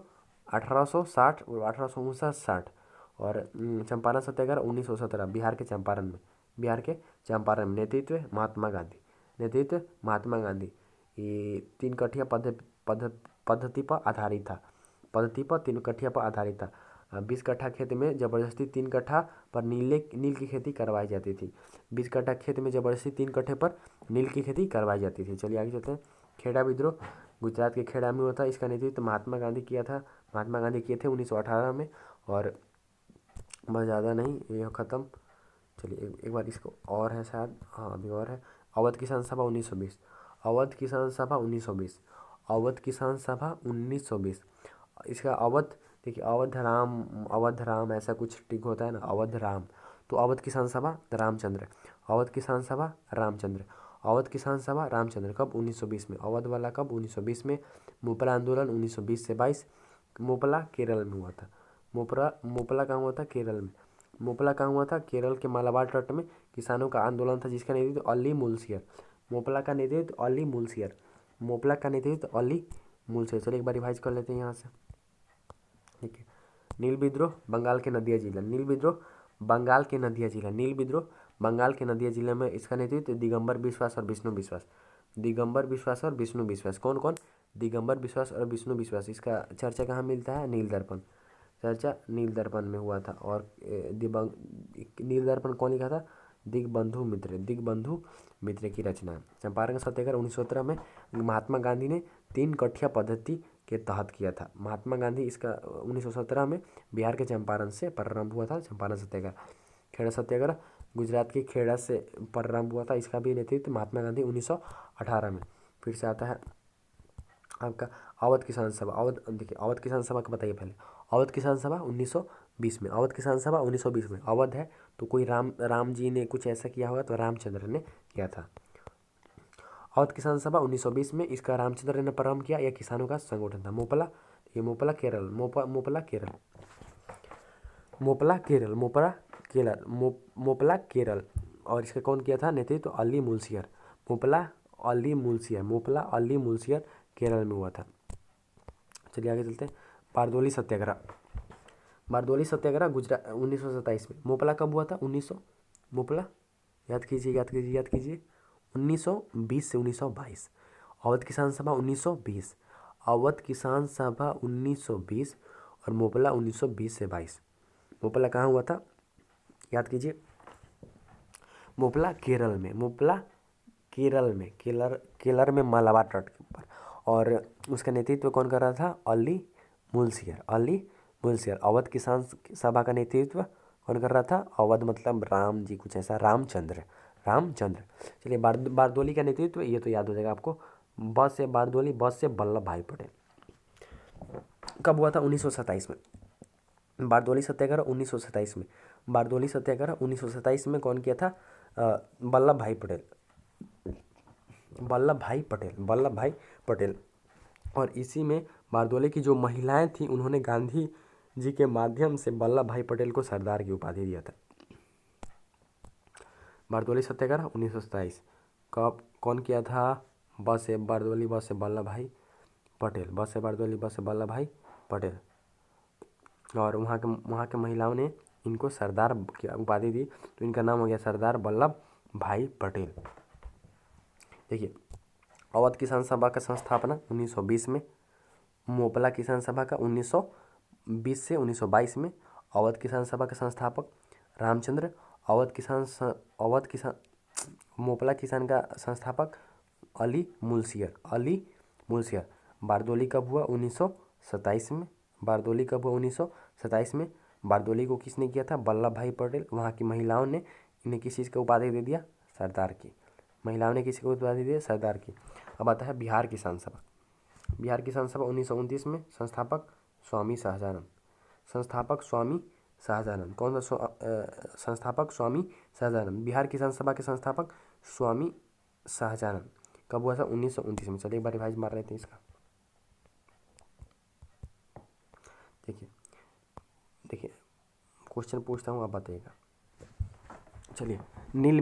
1860 और 1859 और चंपारण सत्याग्रह 1917 बिहार के चंपारण में, बिहार के चंपारण में। नेतृत्व महात्मा गांधी, नेतृत्व महात्मा गांधी। ये तीन कठिया पद्धति पर आधारित था, पद्धति पर तीन कठिया पर आधारित था। 20 कट्ठा खेत में जबरदस्ती 3 कट्ठा पर नील की खेती करवाई जाती थी। 20 कट्ठा खेत में जबरदस्ती 3 कट्ठे पर नील की खेती करवाई जाती थी। चलिए आगे चलते हैं। खेड़ा विद्रोह गुजरात के खेड़ा में हुआ था। इसका नेतृत्व महात्मा गांधी किया था, महात्मा गांधी किए थे 1918 में। और बस ज़्यादा नहीं, ये ख़त्म। चलिए एक बार इसको और है शायद, हाँ अभी और है। अवध किसान सभा 1920, अवध किसान सभा 1920, अवध किसान सभा 1920। इसका अवध देखिए, अवध राम ऐसा कुछ टिक होता है ना, अवध राम। तो अवध किसान सभा रामचंद्र, अवध किसान सभा रामचंद्र, अवध किसान सभा रामचंद्र। कब? 1920 में। अवध वाला कब? 1920 में। मोपला आंदोलन 1920 से 22। मोपला केरल में हुआ था। मोपला कहाँ हुआ था? केरल में। मोपला कहाँ हुआ था? केरल के मालाबार तट में किसानों का आंदोलन था, जिसका नेतृत्व अली मुलसियर। मोपला का नेतृत्व अली मुलसियर, मोपला का नेतृत्व अली मुलसियर। चलिए एक बार रिवाइज कर लेते हैं यहाँ से, ठीक है। नील विद्रोह बंगाल के नदिया जिला, नील विद्रोह बंगाल के नदिया जिला, नील विद्रोह बंगाल के नदिया जिले में। इसका नेतृत्व दिगंबर विश्वास और विष्णु विश्वास, दिगंबर विश्वास और विष्णु विश्वास। कौन कौन? दिगंबर विश्वास और विष्णु विश्वास। इसका चर्चा कहाँ मिलता है? नील दर्पण, चर्चा नील दर्पण में हुआ था। और नील दर्पण कौन लिखा था? दिगबंधु मित्र, दिगबंधु मित्र की रचना। चंपारण सत्याग्रह 1917 में महात्मा गांधी ने 3 कठिया पद्धति के तहत किया था। महात्मा गांधी इसका 1917 में बिहार के चंपारण से प्रारंभ हुआ था, चंपारण सत्याग्रह। खेड़ा सत्याग्रह गुजरात के खेड़ा से प्रारंभ हुआ था। इसका भी नेतृत्व महात्मा गांधी 1918 में। फिर से आता है आपका अवध किसान सभा। अवध देखिए, अवध किसान सभा का बताइए पहले। अवध किसान सभा 1920 में, अवध किसान सभा 1920 में। अवध है तो कोई राम जी ने कुछ ऐसा किया होगा, तो रामचंद्र ने किया था। अवध किसान सभा 1920 में इसका रामचंद्र ने प्रारंभ किया। यह किसानों का संगठन था। मोपला, ये मोपला केरल, मोपला केरल, मोपला केरल, मोपला केरल, मोपला केरल। और इसका कौन किया था नेतृत्व? अली मुलसियर, मोपला अली मुलसियर, मोपला अली मुलसियर केरल में हुआ था। चलिए आगे चलते हैं। बारदोली सत्याग्रह, बारदोली सत्याग्रह गुजरात 1927 में। मोपला कब हुआ था? 1900, मोपला याद कीजिए, याद कीजिए, याद कीजिए, 1920 से 1922। अवध किसान सभा 1920, अवध किसान सभा 1920 और मोपला 1920 से 22। मोपला कहाँ हुआ था? याद कीजिए, मोपला केरल में, मोपला केरल में, केरल में मालाबार तट के ऊपर। और उसका नेतृत्व कौन कर रहा था? अली मुलसियर, अली मुलसियर। अवध किसान सभा का नेतृत्व कौन कर रहा था? अवध मतलब राम जी, कुछ ऐसा, रामचंद्र, रामचंद्र। चलिए बारदोली का नेतृत्व, ये तो याद हो जाएगा आपको, बस से बारदोली, बस से वल्लभ भाई पटेल। कब हुआ था? 1927 में। बारदोली सत्याग्रह 1927 में, बारदोली सत्याग्रह 1927 में कौन किया था? वल्लभ भाई पटेल, वल्लभ भाई पटेल, वल्लभ भाई पटेल। और इसी में बारदोली की जो महिलाएं थीं, उन्होंने गांधी जी के माध्यम से वल्लभ भाई पटेल को सरदार की उपाधि दिया था। बारदोली सत्याग्रह 1927 कब कौन किया था? बस से बारदोली, बस से वल्लभ भाई पटेल, बस से बारदोली, बस से वल्लभ भाई पटेल। और वहाँ के महिलाओं ने इनको सरदार की उपाधि दी, तो इनका नाम हो गया सरदार वल्लभ भाई पटेल। देखिए, अवध किसान सभा का संस्थापना 1920 में, मोपला किसान सभा का 1920 से 1922 में। अवध किसान सभा का संस्थापक रामचंद्र, मोपला किसान का संस्थापक अली मुलसियर, अली मुलसियर। बारदोली कब हुआ? 1927 में। बारदोली कब हुआ? 1927 में। बारदोली को किसने किया था? वल्लभ भाई पटेल। वहाँ की महिलाओं ने इन्हें किस चीज़ का उपाधि दे दिया? सरदार की। महिलाओं ने किसी को उपाधि दी? सरदार की। अब आता है बिहार किसान सभा। बिहार किसान सभा 1929 में। संस्थापक स्वामी शाहजानंद। संस्थापक स्वामी शाहजानंद। कौन सा संस्थापक? स्वामी शाहजानंद। बिहार किसान सभा के संस्थापक स्वामी शाहजानंद। कब हुआ था? 1929 में। चलिए एक बार रिवाइज मार रहे थे इसका। देखिए देखिए क्वेश्चन पूछता हूँ, आप बताइएगा। चलिए, नील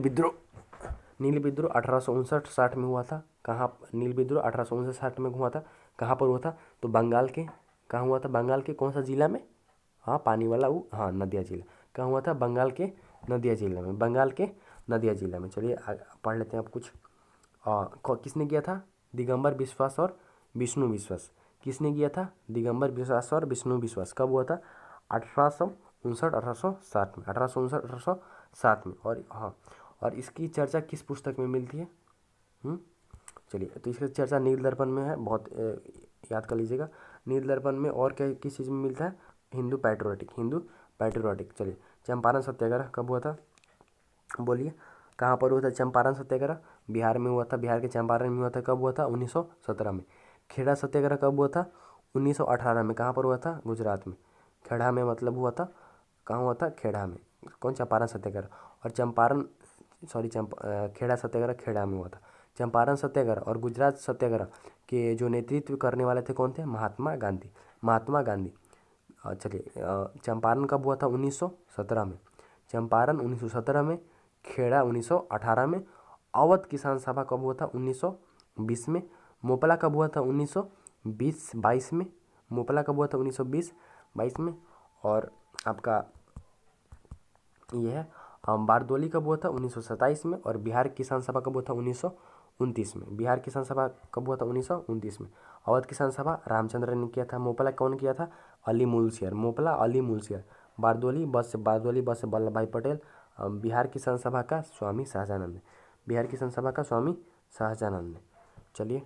विद्रोह 1859-60 में हुआ था। कहाँ? नील विद्रोह 1859-60 में हुआ था। कहाँ पर हुआ था? तो बंगाल के। कहाँ हुआ था? बंगाल के कौन सा जिला में? हाँ, पानी वाला वो, हाँ, नदिया जिला। कहाँ हुआ था? बंगाल के नदिया जिला में। बंगाल के नदिया जिला में। चलिए पढ़ लेते हैं आप कुछ। किसने किया था? दिगंबर बिश्वास और विष्णु विश्वास। किसने किया था? दिगंबर विश्वास और विष्णु विश्वास। कब हुआ था? 1859-1860 में। 1859-1860 में। और हाँ, और इसकी चर्चा किस पुस्तक में मिलती है? चलिए, तो इसकी चर्चा नील दर्पण में है। बहुत याद कर लीजिएगा। नील दर्पण में और क्या किस चीज़ में मिलता है? हिंदू पैट्रियोटिक। चलिए, चंपारण सत्याग्रह कब हुआ था? बोलिए, कहाँ पर हुआ था चंपारण सत्याग्रह? बिहार में हुआ था। बिहार के चंपारण में हुआ था। कब हुआ था? 1917 में। खेड़ा सत्याग्रह कब हुआ था? 1918 में। कहाँ पर हुआ था? गुजरात में। खेड़ा में मतलब हुआ था। कहाँ हुआ था? खेड़ा में। कौन? चंपारण सत्याग्रह। और खेड़ा सत्याग्रह खेड़ा में हुआ था। चंपारण सत्याग्रह और गुजरात सत्याग्रह के जो नेतृत्व करने वाले थे कौन थे? महात्मा गांधी। चलिए, चंपारण कब हुआ था? 1917 में। चंपारण 1917 में। खेड़ा 1918 में। अवध किसान सभा कब हुआ था? 1920 में। मोपला कब हुआ था? 1922 में। मोपला कब हुआ था? 1922 में। और आपका ये है बारदोली कब हुआ था? 1927 में। और बिहार किसान सभा कब हुआ था? 1929 में। बिहार किसान सभा कब हुआ था? 1929 में। अवध किसान सभा रामचंद्र ने किया था। मोपला कौन किया था? अली मुंशियार। मोपला अली मुंशियार। बारदोली बस से वल्लभ भाई पटेल। बिहार किसान सभा का स्वामी शाहजानंद ने। बिहार किसान सभा का स्वामी शाहजानंद ने। चलिए।